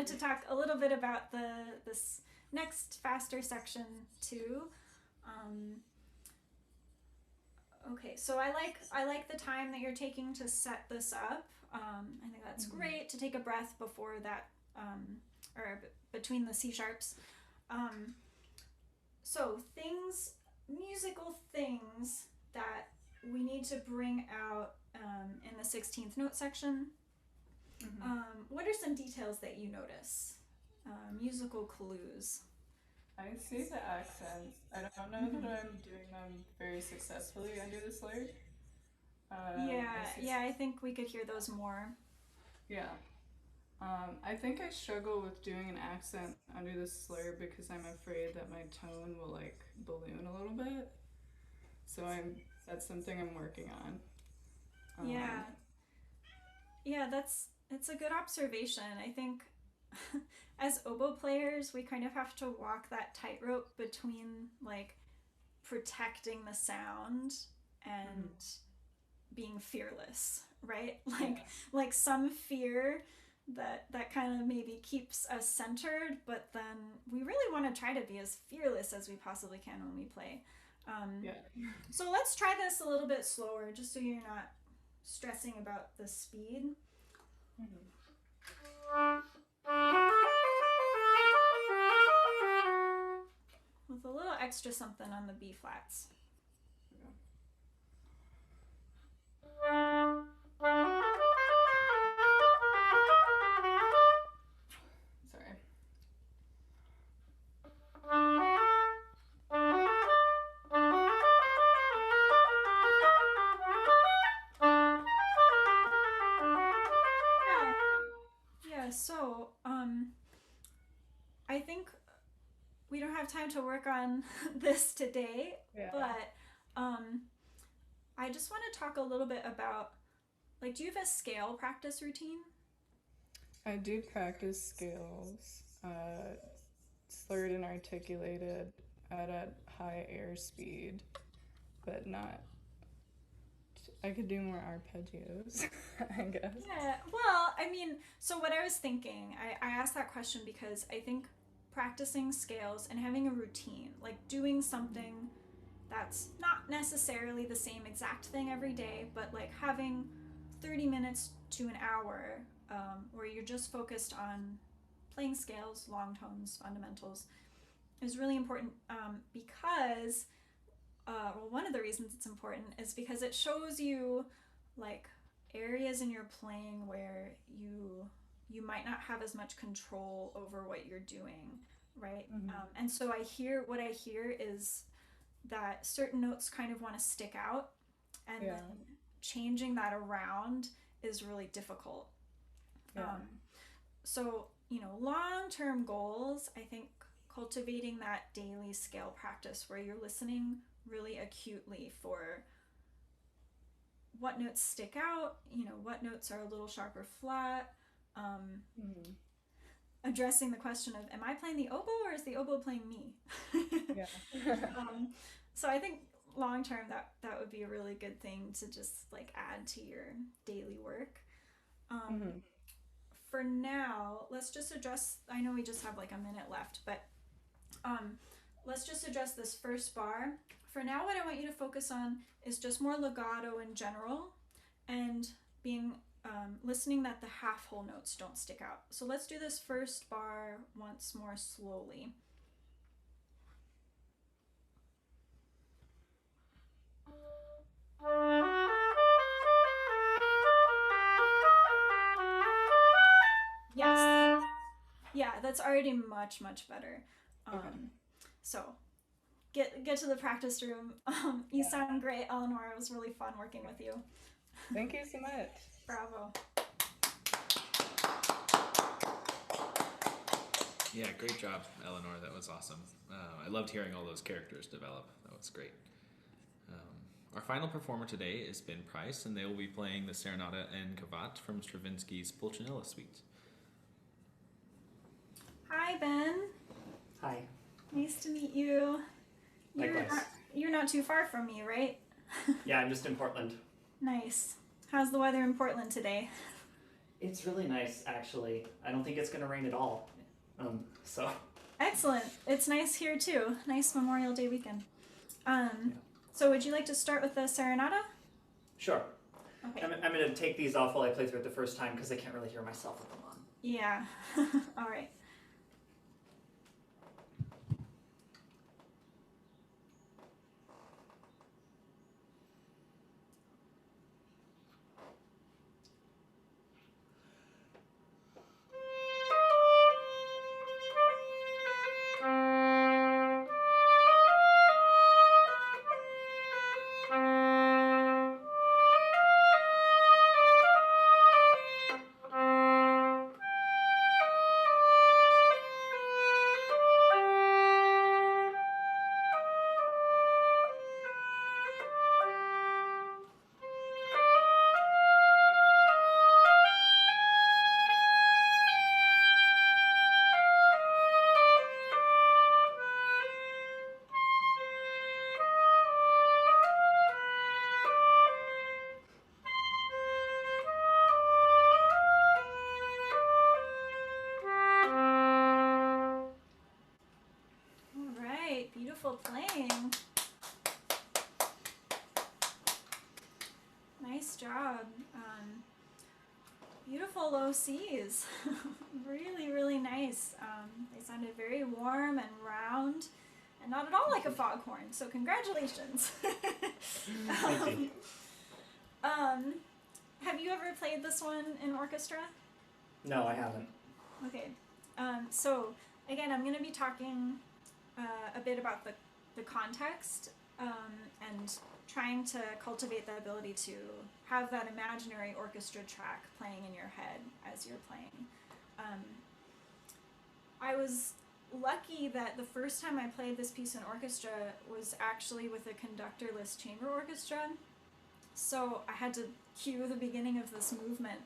wanted to talk a little bit about this next faster section too. Okay, so I like the time that you're taking to set this up. I think that's great to take a breath before that, between the C sharps. So musical things that we need to bring out in the 16th note section. What are some details that you notice? Musical clues. I see the accents. I don't know that I'm doing them very successfully under the slur. I think we could hear those more. Yeah. I think I struggle with doing an accent under the slur because I'm afraid that my tone will like balloon a little bit. So that's something I'm working on. It's a good observation. I think as oboe players, we kind of have to walk that tightrope between like protecting the sound and being fearless, right? Like some fear that kind of maybe keeps us centered, but then we really want to try to be as fearless as we possibly can when we play. So let's try this a little bit slower, just so you're not stressing about the speed. With a little extra something on the B flats. Sorry. So I think we don't have time to work on this today, but I just want to talk a little bit about, like, do you have a scale practice routine? I do practice scales, slurred and articulated at a high air speed, but not. I could do more arpeggios, I guess. Yeah, well, I mean, so what I was thinking, I asked that question because I think practicing scales and having a routine, like doing something that's not necessarily the same exact thing every day, but like having 30 minutes to an hour where you're just focused on playing scales, long tones, fundamentals, is really important because one of the reasons it's important is because it shows you like areas in your playing where you might not have as much control over what you're doing, right? And so what I hear is that certain notes kind of want to stick out, and then changing that around is really difficult. So, long-term goals, I think cultivating that daily scale practice where you're listening really acutely for what notes stick out, what notes are a little sharp or flat, addressing the question of, am I playing the oboe or is the oboe playing me? So I think long term that would be a really good thing to just like add to your daily work. For now, let's just address, I know we just have like a minute left, but let's just address this first bar. For now, what I want you to focus on is just more legato in general and being listening that the half whole notes don't stick out. So let's do this first bar once more slowly. Yes. Yeah, that's already much, much better. So get to the practice room. You sound great, Eleanor. It was really fun working with you. Thank you so much. Bravo. Yeah, great job, Eleanor. That was awesome. I loved hearing all those characters develop. That was great. Our final performer today is Ben Price, and they will be playing the Serenata and Cavate from Stravinsky's Pulcinella Suite. Hi, Ben. Hi. Nice to meet you. Likewise. You're not too far from me, right? Yeah, I'm just in Portland. Nice. How's the weather in Portland today? It's really nice, actually. I don't think it's going to rain at all. So. Excellent. It's nice here too. Nice Memorial Day weekend. So would you like to start with the Serenata? Sure. Okay. I'm going to take these off while I play through it the first time because I can't really hear myself with them on. Yeah. All right. Beautiful playing. Nice job. Beautiful low C's. Really, really nice. They sounded very warm and round and not at all like a foghorn, so congratulations. Thank you. Have you ever played this one in orchestra? No, I haven't. Okay. So, again, I'm going to be talking a bit about the context and trying to cultivate the ability to have that imaginary orchestra track playing in your head as you're playing. I was lucky that the first time I played this piece in orchestra was actually with a conductorless chamber orchestra. So I had to cue the beginning of this movement.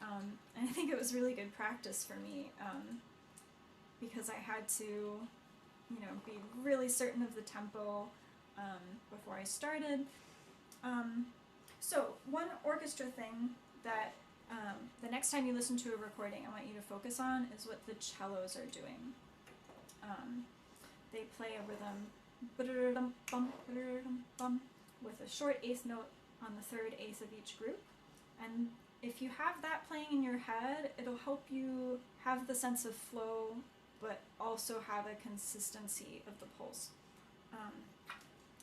And I think it was really good practice for me because I had to be really certain of the tempo before I started. So one orchestra thing that the next time you listen to a recording I want you to focus on is what the cellos are doing. They play a rhythm with a short eighth note on the third eighth of each group. And if you have that playing in your head, it'll help you have the sense of flow but also have a consistency of the pulse.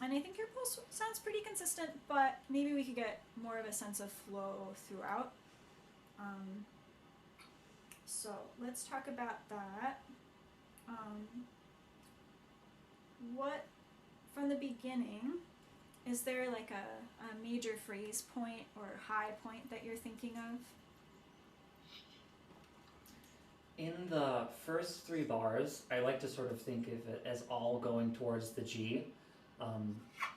And I think your pulse sounds pretty consistent, but maybe we could get more of a sense of flow throughout. So let's talk about that. What, from the beginning, is there like a major phrase point or high point that you're thinking of? In the first three bars, I like to sort of think of it as all going towards the G,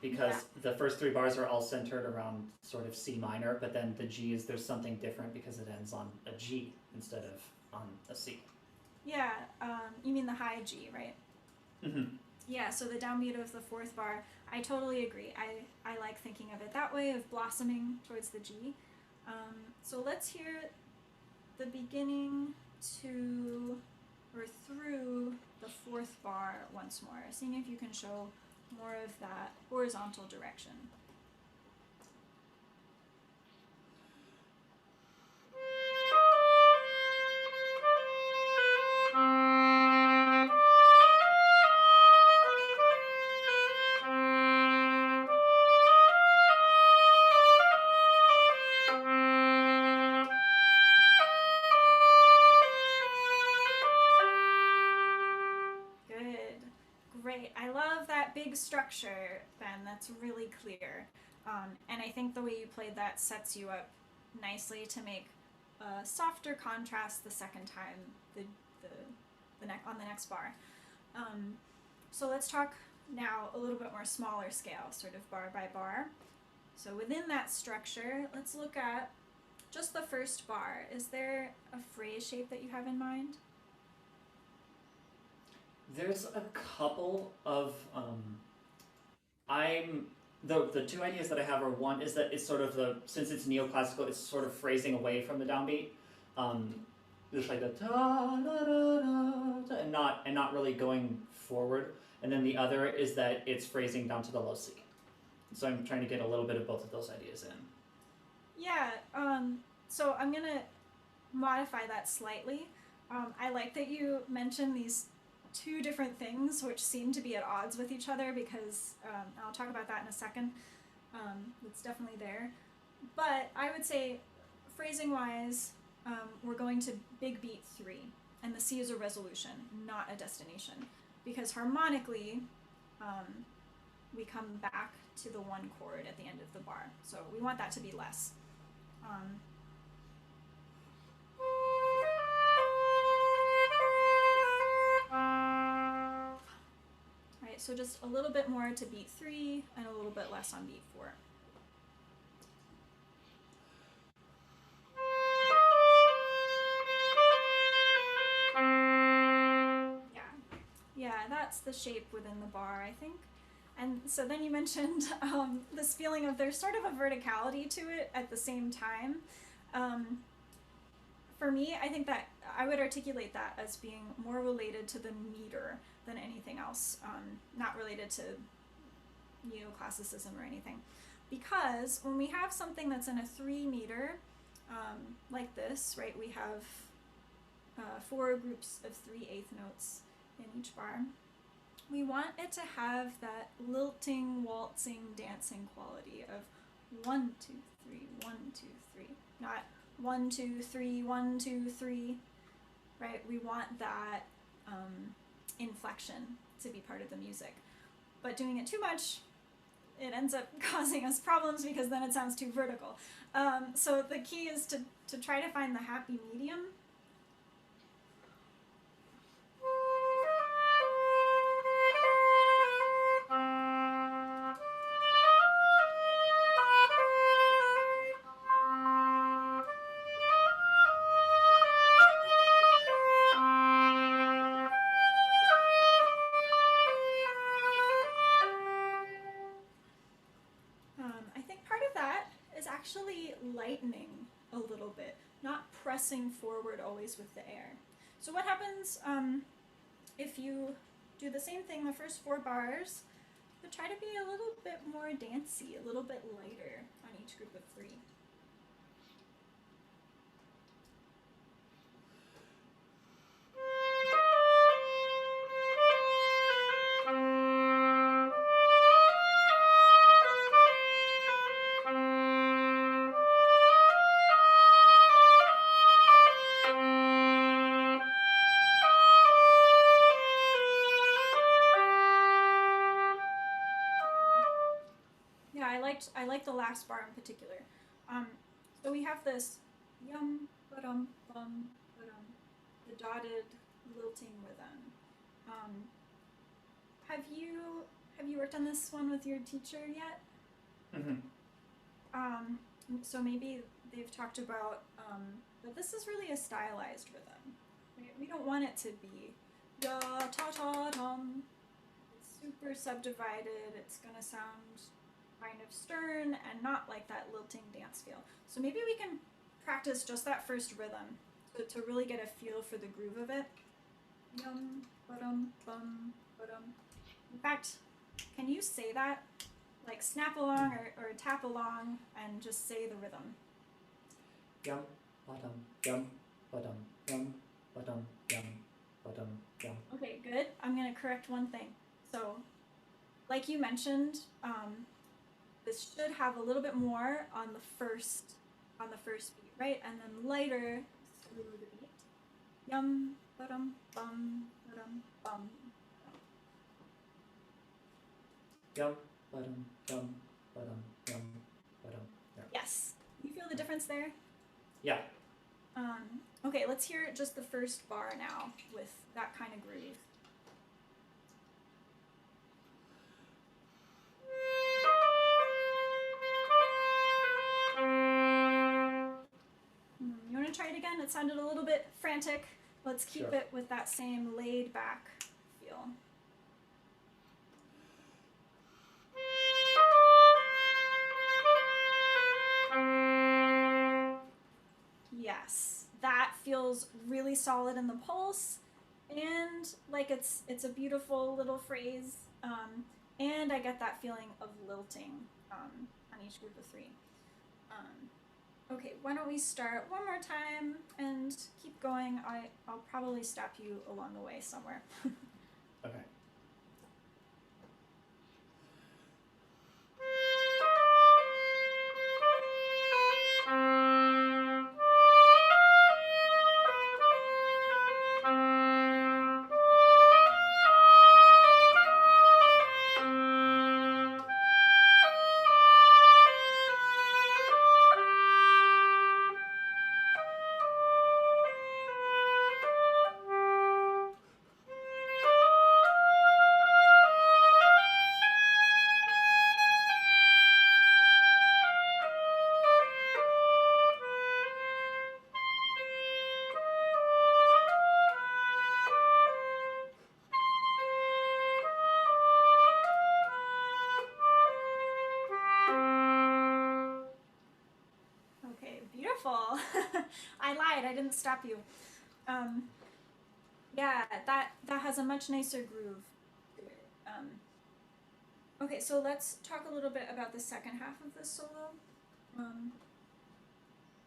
because the first three bars are all centered around sort of C minor, but then the G there's something different because it ends on a G instead of on a C. Yeah, you mean the high G, right? Mm-hmm. Yeah, so the downbeat of the fourth bar, I totally agree. I like thinking of it that way, of blossoming towards the G. So let's hear the beginning to or through the fourth bar once more, seeing if you can show more of that horizontal direction. Structure, Ben, that's really clear. And I think the way you played that sets you up nicely to make a softer contrast the second time on the next bar. So let's talk now a little bit more smaller scale, sort of bar by bar. So within that structure, let's look at just the first bar. Is there a phrase shape that you have in mind? There's a couple of the two ideas that I have are, one is that it's sort of since it's neoclassical, it's sort of phrasing away from the downbeat. just like the ta da da da, da, and not really going forward. And then the other is that it's phrasing down to the low C. So I'm trying to get a little bit of both of those ideas in. Yeah. So I'm gonna modify that slightly. I like that you mentioned these two different things which seem to be at odds with each other because I'll talk about that in a second. It's definitely there. But I would say, phrasing wise, we're going to big beat 3, and the C is a resolution, not a destination. Because harmonically, we come back to the 1 chord at the end of the bar. So we want that to be less. Right, so just a little bit more to beat 3 and a little bit less on beat 4. Yeah, that's the shape within the bar, I think. And so then you mentioned this feeling of there's sort of a verticality to it at the same time. For me, I think that I would articulate that as being more related to the meter than anything else, not related to neoclassicism or anything. Because when we have something that's in a 3 meter, like this, right, we have 4 groups of 3/8 notes in each bar. We want it to have that lilting, waltzing, dancing quality of 1, 2, 3, 1, 2, 3, not 1, 2, 3, 1, 2, 3, right? We want that inflection to be part of the music. But doing it too much, it ends up causing us problems because then it sounds too vertical. So the key is to try to find the happy medium. I think part of that is actually lightening a little bit, not pressing forward always with the air. So what happens if you do the same thing the first 4 bars, but try to be a little bit more dancey, a little bit lighter on each group of 3. I like the last bar in particular. So we have this yum, ba-dum, bum, ba-dum, the dotted lilting rhythm. Have you worked on this one with your teacher yet? Mm-hmm. So maybe they've talked about that this is really a stylized rhythm. We don't want it to be da ta ta dum. It's super subdivided. It's gonna sound kind of stern and not like that lilting dance feel. So maybe we can practice just that first rhythm to really get a feel for the groove of it. Yum, ba-dum, bum, ba-dum. In fact, can you say that? Like snap along or tap along and just say the rhythm. Yum, ba-dum, yum, ba-dum, yum, ba-dum, yum, ba-dum, yum. Okay, good. I'm gonna correct one thing. So, like you mentioned, this should have a little bit more on the first beat, right? And then lighter through the beat. Yum, ba-dum, bum, ba-dum, bum. Yum, ba-dum, yum, ba-dum, yum, ba-dum, yum. Yes. You feel the difference there? Yeah. Okay, let's hear just the first bar now with that kind of groove. You want to try it again? It sounded a little bit frantic. Let's keep Sure. it with that same laid back feel. Yes, that feels really solid in the pulse, and like it's a beautiful little phrase, and I get that feeling of lilting on each group of 3. Okay, why don't we start one more time and keep going. I'll probably stop you along the way somewhere. Okay. Beautiful. I lied. I didn't stop you. Yeah, that has a much nicer groove to it. Okay, so let's talk a little bit about the second half of this solo.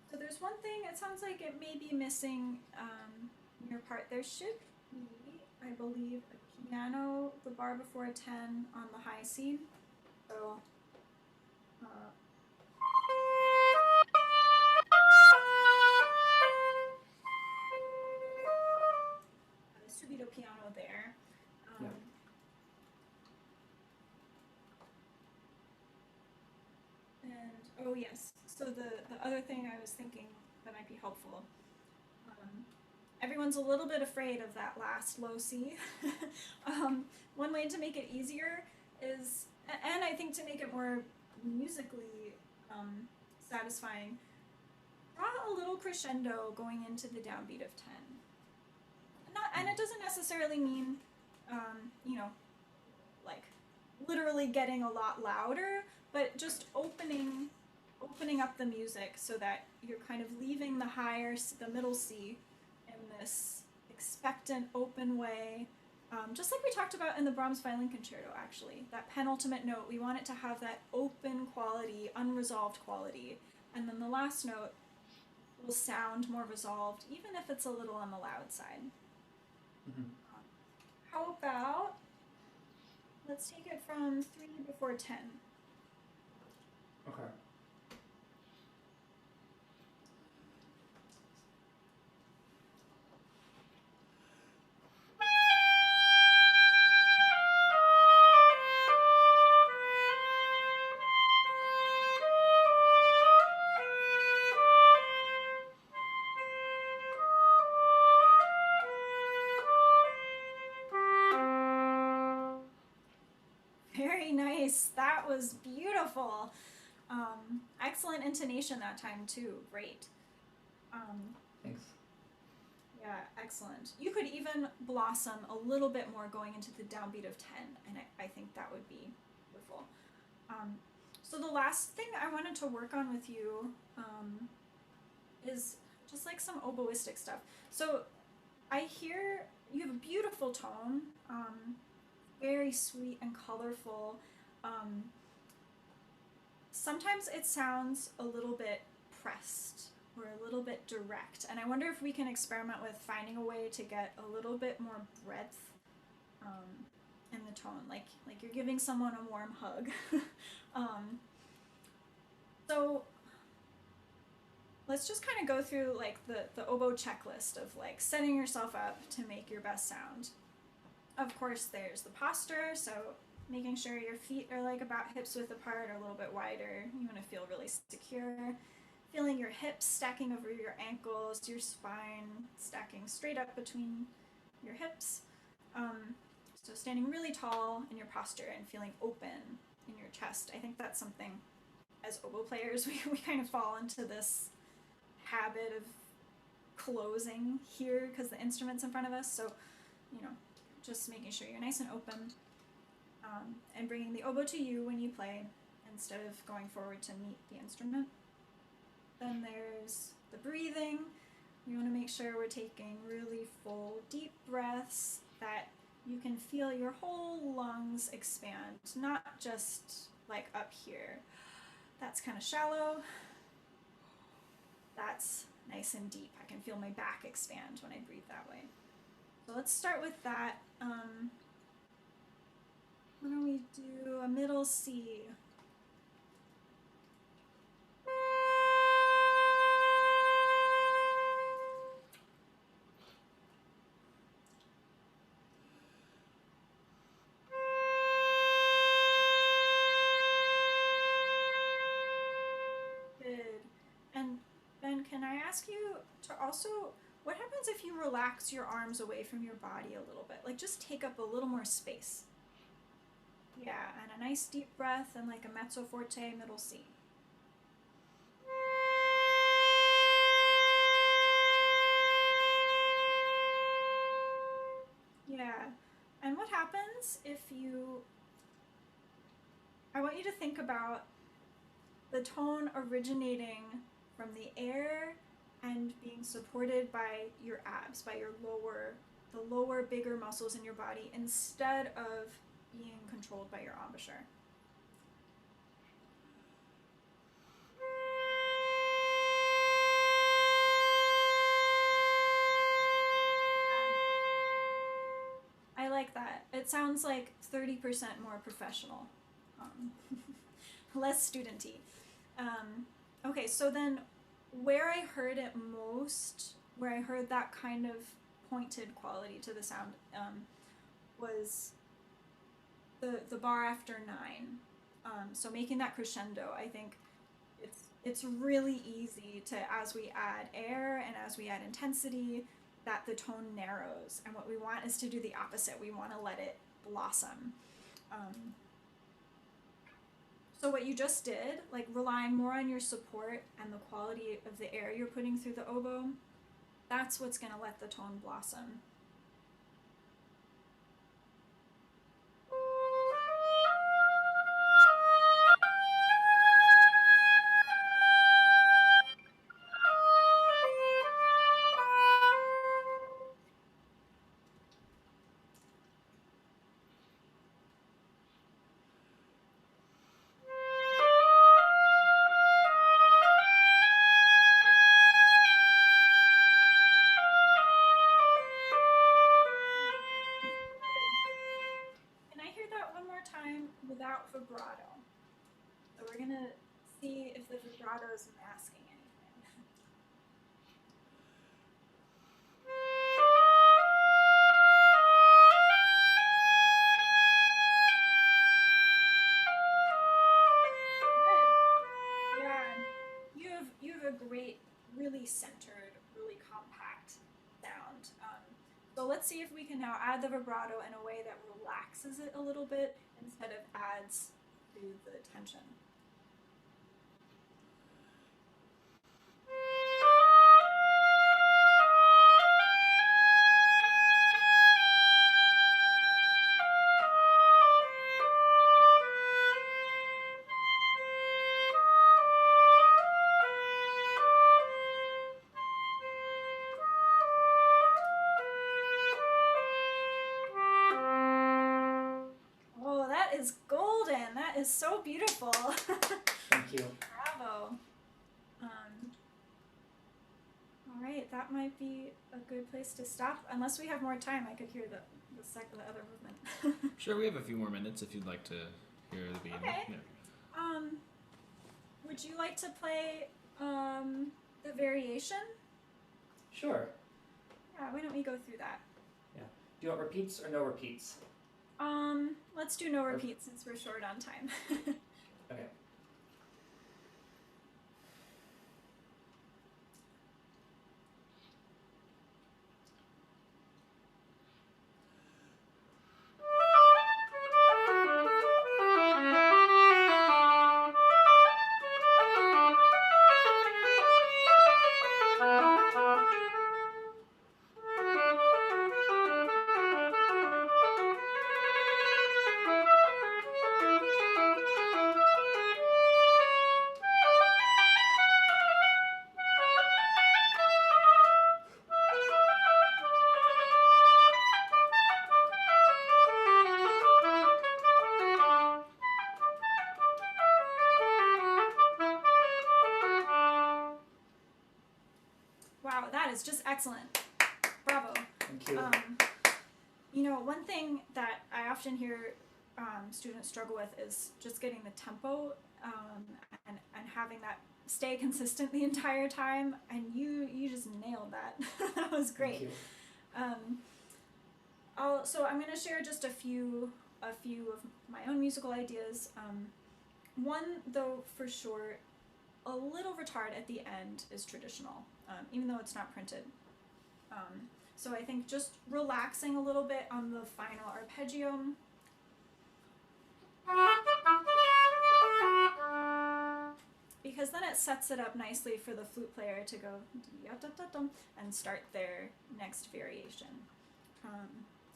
So there's one thing. It sounds like it may be missing in your part. There should be, I believe, a piano, the bar before a 10 on the high C. So. Subito piano there. Yeah. And oh yes, so the other thing I was thinking that might be helpful. Everyone's a little bit afraid of that last low C. One way to make it easier is, and I think to make it more musically satisfying, draw a little crescendo going into the downbeat of 10. And it doesn't necessarily mean, like literally getting a lot louder, but just opening up the music so that you're kind of leaving the middle C in this expectant, open way. Just like we talked about in the Brahms Violin Concerto, actually. That penultimate note, we want it to have that open quality, unresolved quality. And then the last note will sound more resolved, even if it's a little on the loud side. Mm-hmm. How about, let's take it from 3 before 10. Okay. Very nice. That was beautiful. Excellent intonation that time too. Great. Thanks. Yeah, excellent. You could even blossom a little bit more going into the downbeat of 10, and I think that would be beautiful. So the last thing I wanted to work on with you is just like some oboistic stuff. So I hear you have a beautiful tone, very sweet and colorful. Sometimes it sounds a little bit pressed or a little bit direct, and I wonder if we can experiment with finding a way to get a little bit more breadth in the tone, like you're giving someone a warm hug. So let's just kind of go through like the oboe checklist of like setting yourself up to make your best sound. Of course, there's the posture, so making sure your feet are like about hips width apart or a little bit wider. You want to feel really secure. Feeling your hips stacking over your ankles, your spine stacking straight up between your hips. So standing really tall in your posture and feeling open in your chest. I think that's something, as oboe players, we kind of fall into this habit of closing here because the instrument's in front of us. So, just making sure you're nice and open, and bringing the oboe to you when you play instead of going forward to meet the instrument. Then there's the breathing. We want to make sure we're taking really full, deep breaths that you can feel your whole lungs expand, not just like up here. That's kind of shallow. That's nice and deep. I can feel my back expand when I breathe that way. So let's start with that. Why don't we do a middle C? Good. And Ben, can I ask you to also, what happens if you relax your arms away from your body a little bit? Like just take up a little more space. Yeah, and a nice deep breath and like a mezzo forte middle C. Yeah, and what happens if I want you to think about the tone originating from the air and being supported by your abs, by your the lower, bigger muscles in your body, instead of being controlled by your embouchure. I like that. It sounds like 30% more professional, less studenty. Okay, so then where I heard it most, where I heard that kind of pointed quality to the sound, was the bar after 9. So making that crescendo, I think it's really easy to, as we add air and as we add intensity, that the tone narrows. And what we want is to do the opposite. We want to let it blossom. So what you just did, like relying more on your support and the quality of the air you're putting through the oboe, that's what's going to let the tone blossom. Without vibrato. So we're going to see if the vibrato is masking anything. Good. Yeah, you have a great, really centered, really compact sound. So let's see if we can now add the vibrato in a way that relaxes it a little bit instead of adds to the tension. Is golden. That is so beautiful. Thank you. Bravo. All right, that might be a good place to stop. Unless we have more time, I could hear the other movement. Sure, we have a few more minutes if you'd like to hear the beginning. Okay. Yeah. Would you like to play the variation? Sure. Yeah, why don't we go through that? Yeah. Do you want repeats or no repeats? Let's do no repeats since we're short on time. Okay. is just excellent. Bravo. Thank you. You know, one thing that I often hear students struggle with is just getting the tempo and having that stay consistent the entire time. And you just nailed that. That was great. Thank you. So I'm going to share just a few of my own musical ideas. One, though, for sure, a little retard at the end is traditional, even though it's not printed. So I think just relaxing a little bit on the final arpeggio. Because then it sets it up nicely for the flute player to go and start their next variation.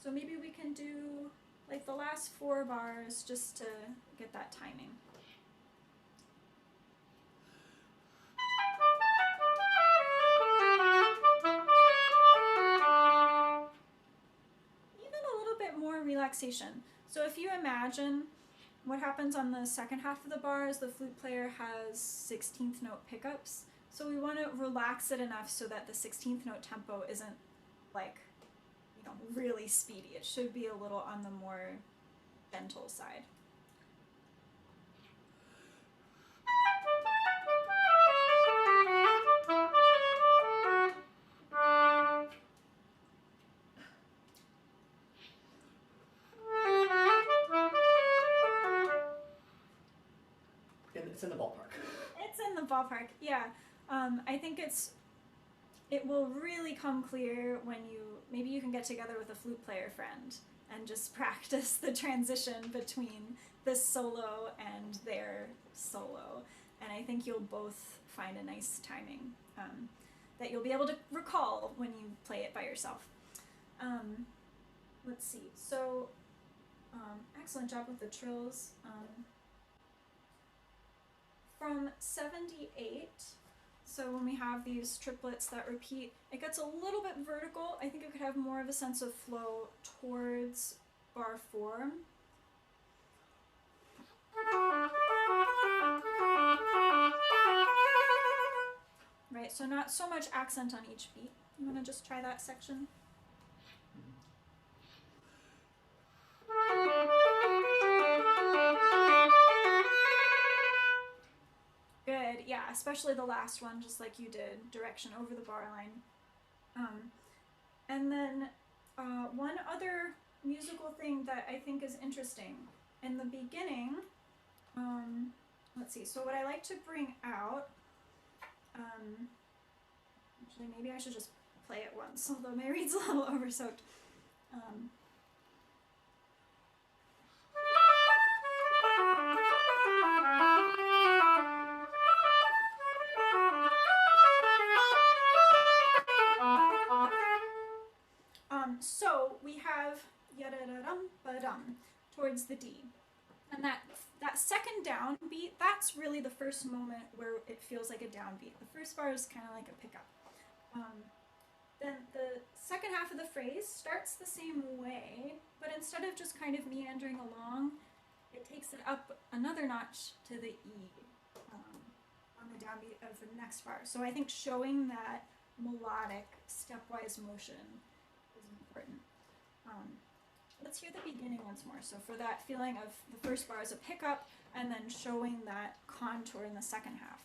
So maybe we can do like the last 4 bars just to get that timing. Even a little bit more relaxation. So if you imagine what happens on the second half of the bar is the flute player has 16th note pickups. So we want to relax it enough so that the 16th note tempo isn't like, you know, really speedy. It should be a little on the more gentle side. It's in the ballpark. It's in the ballpark, yeah. I think it will really come clear when maybe you can get together with a flute player friend and just practice the transition between this solo and their solo. And I think you'll both find a nice timing that you'll be able to recall when you play it by yourself. Let's see, so excellent job with the trills. From 78, so when we have these triplets that repeat, it gets a little bit vertical. I think it could have more of a sense of flow towards bar 4. Right, so not so much accent on each beat. You want to just try that section? Good, yeah, especially the last one, just like you did, direction over the bar line. And then one other musical thing that I think is interesting. In the beginning, let's see, so what I like to bring out, actually maybe I should just play it once, although my reed's a little oversoaked. So we have yada-da-dum-ba-dum towards the D. And that second downbeat, that's really the first moment where it feels like a downbeat. The first bar is kind of like a pickup. Then the second half of the phrase starts the same way, but instead of just kind of meandering along, it takes it up another notch to the E on the downbeat of the next bar. So I think showing that melodic stepwise motion is important. Let's hear the beginning once more. So for that feeling of the first bar as a pickup and then showing that contour in the second half.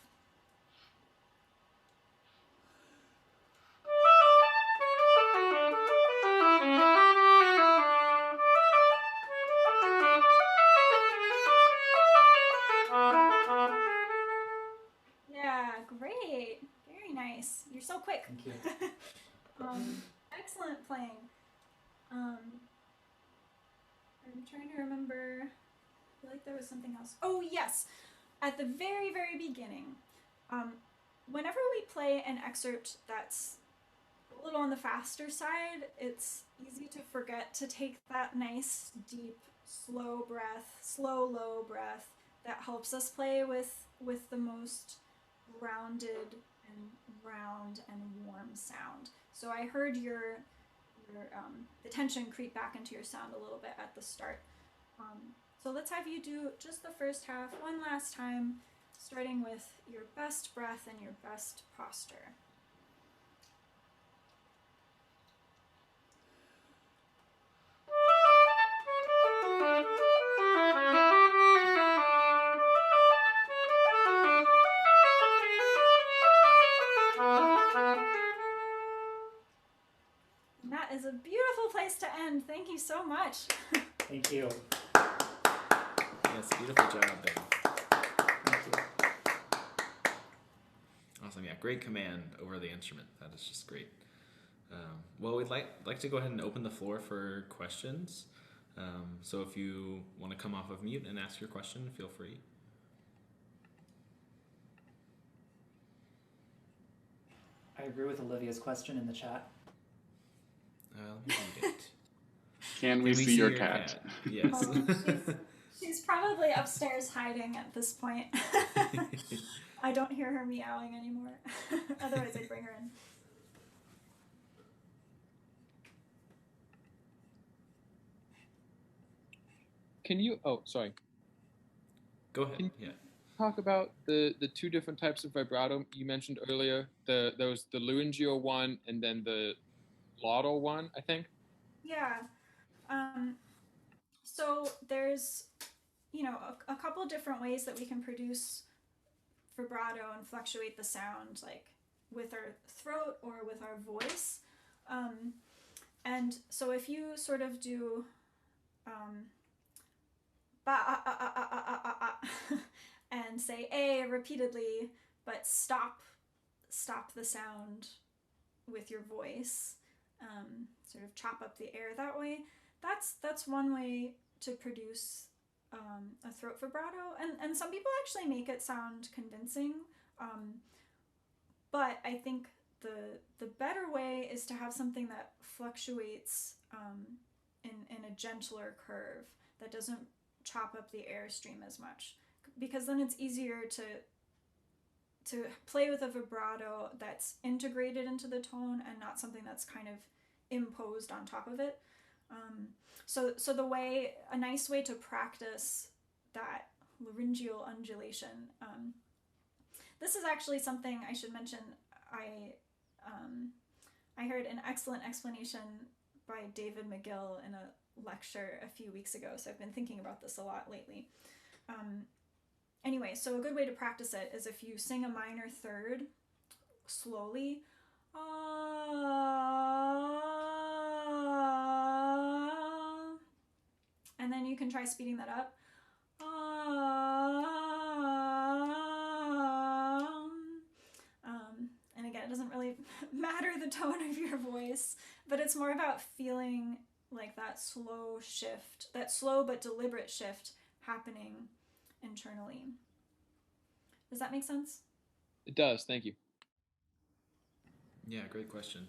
Yeah, great. Very nice. You're so quick. Thank you. Excellent playing. I'm trying to remember. I feel like there was something else. Oh, yes. At the very, very beginning, whenever we play an excerpt that's a little on the faster side, it's easy to forget to take that nice, deep, slow breath, slow, low breath that helps us play with the most rounded and round and warm sound. So I heard the tension creep back into your sound a little bit at the start. So let's have you do just the first half one last time, starting with your best breath and your best posture. end. Thank you so much. Thank you. Yes, beautiful job, Ben. Thank you. Awesome, yeah, great command over the instrument. That is just great. Well, we'd like to go ahead and open the floor for questions. So if you want to come off of mute and ask your question, feel free. I agree with Olivia's question in the chat. Let me read it. Can we see your cat? Yes. She's probably upstairs hiding at this point. I don't hear her meowing anymore. Otherwise, I'd bring her in. Can you? Oh, sorry. Go ahead. Can you Yeah. talk about the two different types of vibrato you mentioned earlier? There was the laryngeal one and then the glottal one, I think. Yeah. So there's, a couple different ways that we can produce vibrato and fluctuate the sound, like with our throat or with our voice. And so if you sort of do and say A repeatedly, but stop the sound with your voice, sort of chop up the air that way. That's one way to produce a throat vibrato, and some people actually make it sound convincing, but I think the better way is to have something that fluctuates in a gentler curve that doesn't chop up the airstream as much, because then it's easier to play with a vibrato that's integrated into the tone and not something that's kind of imposed on top of it. So a nice way to practice that laryngeal undulation. This is actually something I should mention. I heard an excellent explanation by David McGill in a lecture a few weeks ago, so I've been thinking about this a lot lately. Anyway, so a good way to practice it is if you sing a minor third slowly, and then you can try speeding that up. And again, it doesn't really matter the tone of your voice, but it's more about feeling like that slow shift, that slow but deliberate shift happening internally. Does that make sense? It does. Thank you. Yeah, great question.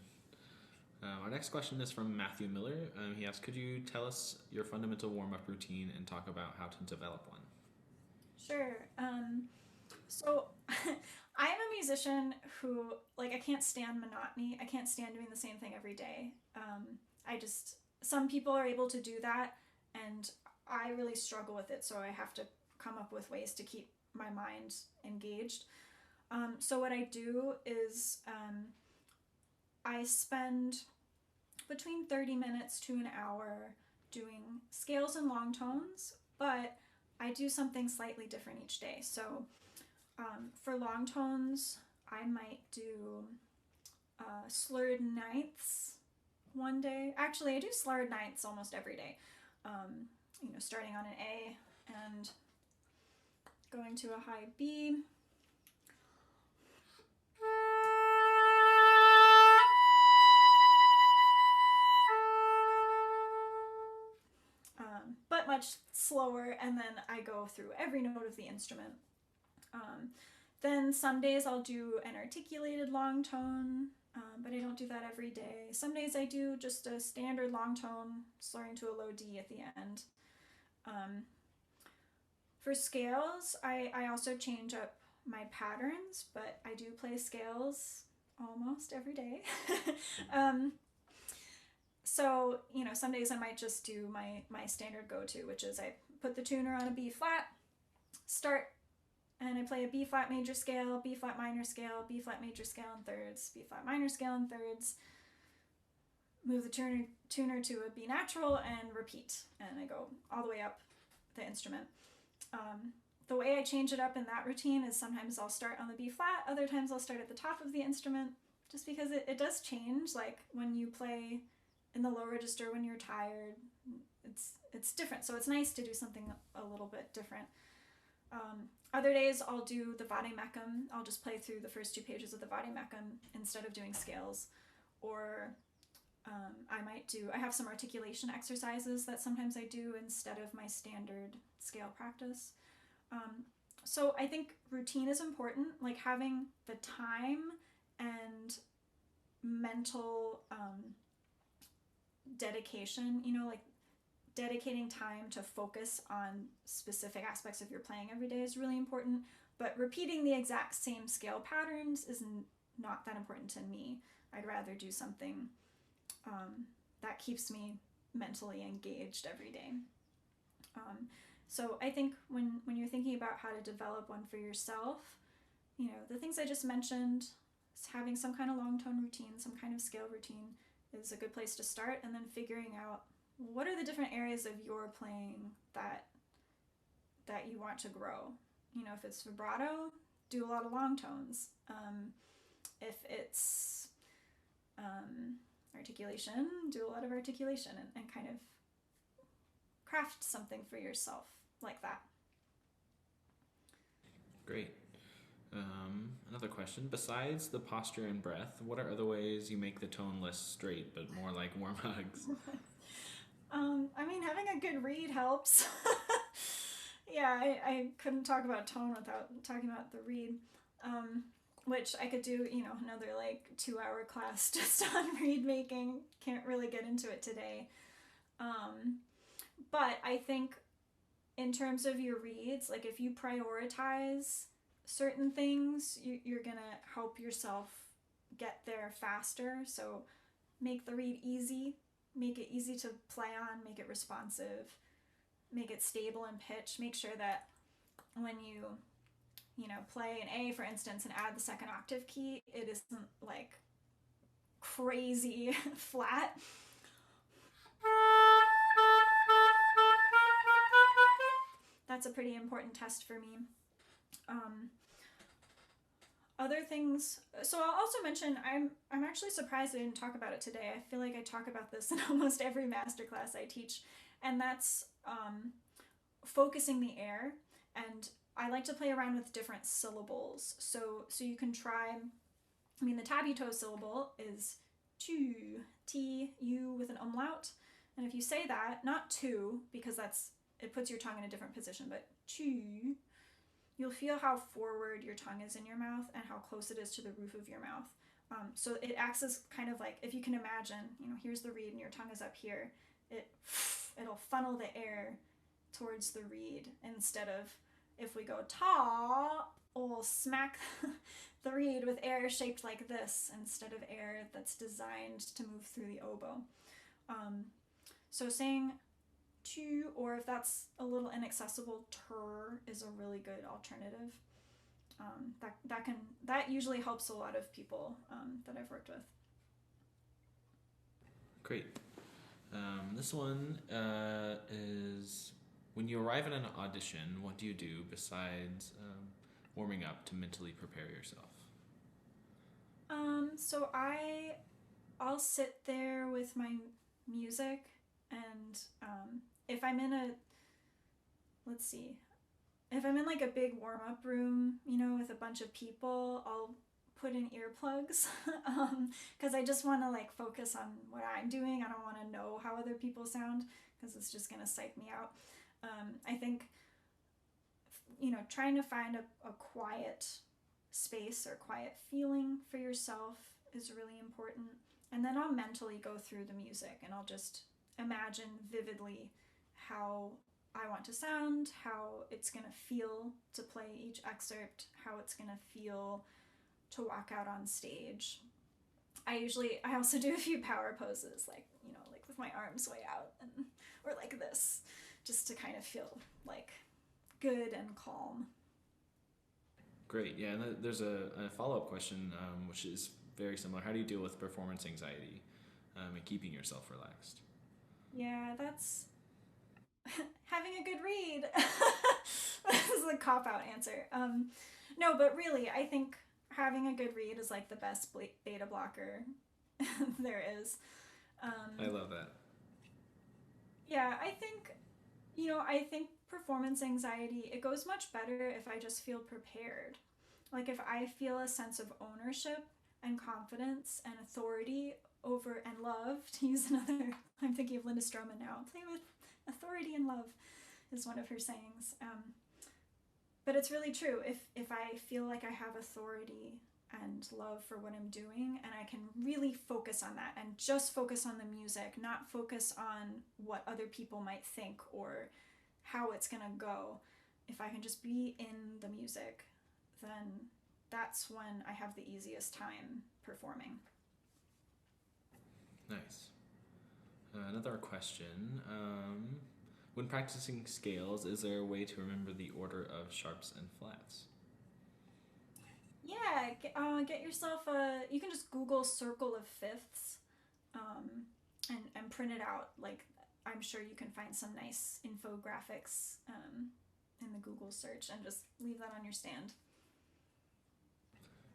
Our next question is from Matthew Miller. He asks, could you tell us your fundamental warm-up routine and talk about how to develop one? Sure. So I am a musician who, I can't stand monotony. I can't stand doing the same thing every day. Some people are able to do that, and I really struggle with it, so I have to come up with ways to keep my mind engaged. So what I do is I spend between 30 minutes to an hour doing scales and long tones, but I do something slightly different each day. So for long tones, I might do slurred ninths one day. Actually, I do slurred ninths almost every day. Starting on an A and going to a high B. But much slower, and then I go through every note of the instrument. Then some days I'll do an articulated long tone, but I don't do that every day. Some days I do just a standard long tone, slurring to a low D at the end. For scales, I also change up my patterns, but I do play scales almost every day. So, some days I might just do my standard go-to, which is I put the tuner on a B flat, start, and I play a B flat major scale, B flat minor scale, B flat major scale in thirds, B flat minor scale in thirds, move the tuner to a B natural, and repeat. And I go all the way up the instrument. The way I change it up in that routine is sometimes I'll start on the B flat, other times I'll start at the top of the instrument, just because it does change. Like when you play in the low register when you're tired. It's different, so it's nice to do something a little bit different. Other days I'll do the Vademecum. I'll just play through the first 2 pages of the Vademecum instead of doing scales. Or I have some articulation exercises that sometimes I do instead of my standard scale practice. So I think routine is important, like having the time and mental dedication, like dedicating time to focus on specific aspects of your playing every day is really important, but repeating the exact same scale patterns is not that important to me. I'd rather do something that keeps me mentally engaged every day. So I think when you're thinking about how to develop one for yourself, the things I just mentioned, having some kind of long tone routine, some kind of scale routine is a good place to start, and then figuring out what are the different areas of your playing that you want to grow. If it's vibrato, do a lot of long tones. If it's articulation, do a lot of articulation, and kind of craft something for yourself like that. Great. Another question. Besides the posture and breath, what are other ways you make the tone less straight but more like warm hugs? Having a good read helps. Yeah, I couldn't talk about tone without talking about the read, which I could do, another 2-hour class just on read making. Can't really get into it today. But I think in terms of your reads, if you prioritize certain things, you're gonna help yourself get there faster. So make the read easy, make it easy to play on, make it responsive, make it stable in pitch. Make sure that when you play an A, for instance, and add the second octave key, it isn't crazy flat. That's a pretty important test for me. Other things, so I'll also mention, I'm actually surprised I didn't talk about it today. I feel like I talk about this in almost every masterclass I teach, and that's focusing the air. And I like to play around with different syllables. So you can try, the tabby-toe syllable is tu, T-U with an umlaut. And if you say that, not tu, because it puts your tongue in a different position, but tu, you'll feel how forward your tongue is in your mouth and how close it is to the roof of your mouth. So it acts as kind of if you can imagine, here's the reed and your tongue is up here, it'll funnel the air towards the reed, instead of if we go ta, we'll smack the reed with air shaped like this instead of air that's designed to move through the oboe. So saying tu, or if that's a little inaccessible, tur is a really good alternative. That usually helps a lot of people that I've worked with. Great. This one is, when you arrive at an audition, what do you do besides warming up to mentally prepare yourself? So I'll sit there with my music, and if I'm in a big warm-up room, with a bunch of people, I'll put in earplugs, because I just want to focus on what I'm doing. I don't want to know how other people sound, because it's just going to psych me out. I think, trying to find a quiet space or quiet feeling for yourself is really important. And then I'll mentally go through the music, and I'll just imagine vividly how I want to sound, how it's going to feel to play each excerpt, how it's going to feel to walk out on stage. I also do a few power poses, with my arms way out, or like this, just to kind of feel good and calm. Great. Yeah, and there's a follow-up question, which is very similar. How do you deal with performance anxiety and keeping yourself relaxed? Yeah, that's having a good read. This is a cop-out answer. No, but really, I think having a good read is the best beta blocker there is. I love that. Yeah, I think, I think performance anxiety, it goes much better if I just feel prepared. Like if I feel a sense of ownership and confidence and authority over and love, to use another, I'm thinking of Linda Stroman now, play with authority and love is one of her sayings. But it's really true. If I feel like I have authority and love for what I'm doing, and I can really focus on that and just focus on the music, not focus on what other people might think or how it's gonna go. If I can just be in the music, then that's when I have the easiest time performing. Nice. Another question. When practicing scales, is there a way to remember the order of sharps and flats? Yeah, get yourself you can just Google circle of fifths and print it out. Like, I'm sure you can find some nice infographics in the Google search and just leave that on your stand.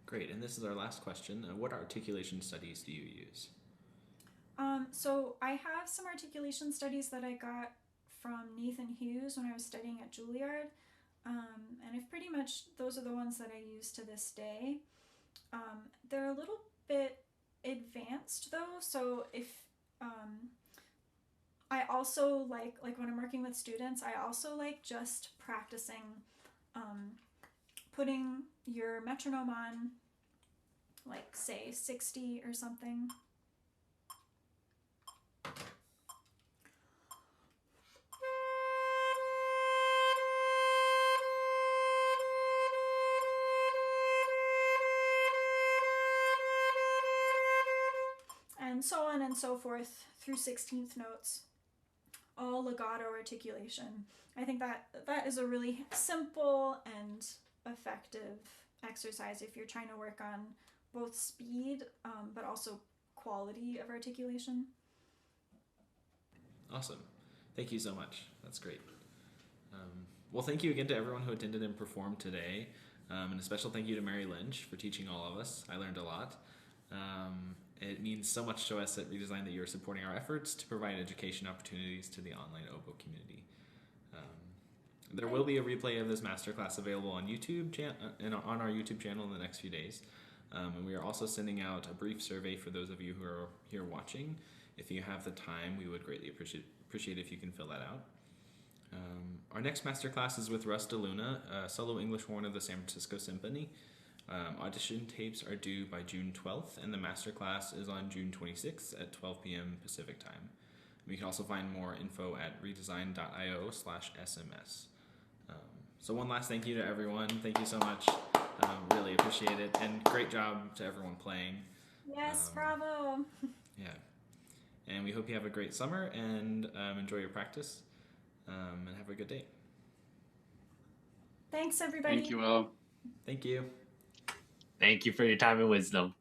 Great, and this is our last question. What articulation studies do you use? So I have some articulation studies that I got from Nathan Hughes when I was studying at Juilliard. And if pretty much those are the ones that I use to this day. They're a little bit advanced though, so if I also like when I'm working with students, I also like just practicing putting your metronome on, like say 60 or something. And so on and so forth through 16th notes, all legato articulation. I think that is a really simple and effective exercise if you're trying to work on both speed but also quality of articulation. Awesome. Thank you so much. That's great. Well, thank you again to everyone who attended and performed today. And a special thank you to Mary Lynch for teaching all of us. I learned a lot. It means so much to us at Reedesign that you're supporting our efforts to provide education opportunities to the online oboe community. There will be a replay of this masterclass available on YouTube on our YouTube channel in the next few days. And we are also sending out a brief survey for those of you who are here watching. If you have the time, we would greatly appreciate if you can fill that out. Our next masterclass is with Russ DeLuna, solo English horn of the San Francisco Symphony. Audition tapes are due by June 12th, and the masterclass is on June 26th at 12 p.m. Pacific time. We can also find more info at reedesign.io/SMS. So one last thank you to everyone. Thank you so much. Really appreciate it, and great job to everyone playing. Yes, bravo. Yeah. And we hope you have a great summer and enjoy your practice, and have a good day. Thanks, everybody. Thank you all. Thank you. Thank you for your time and wisdom.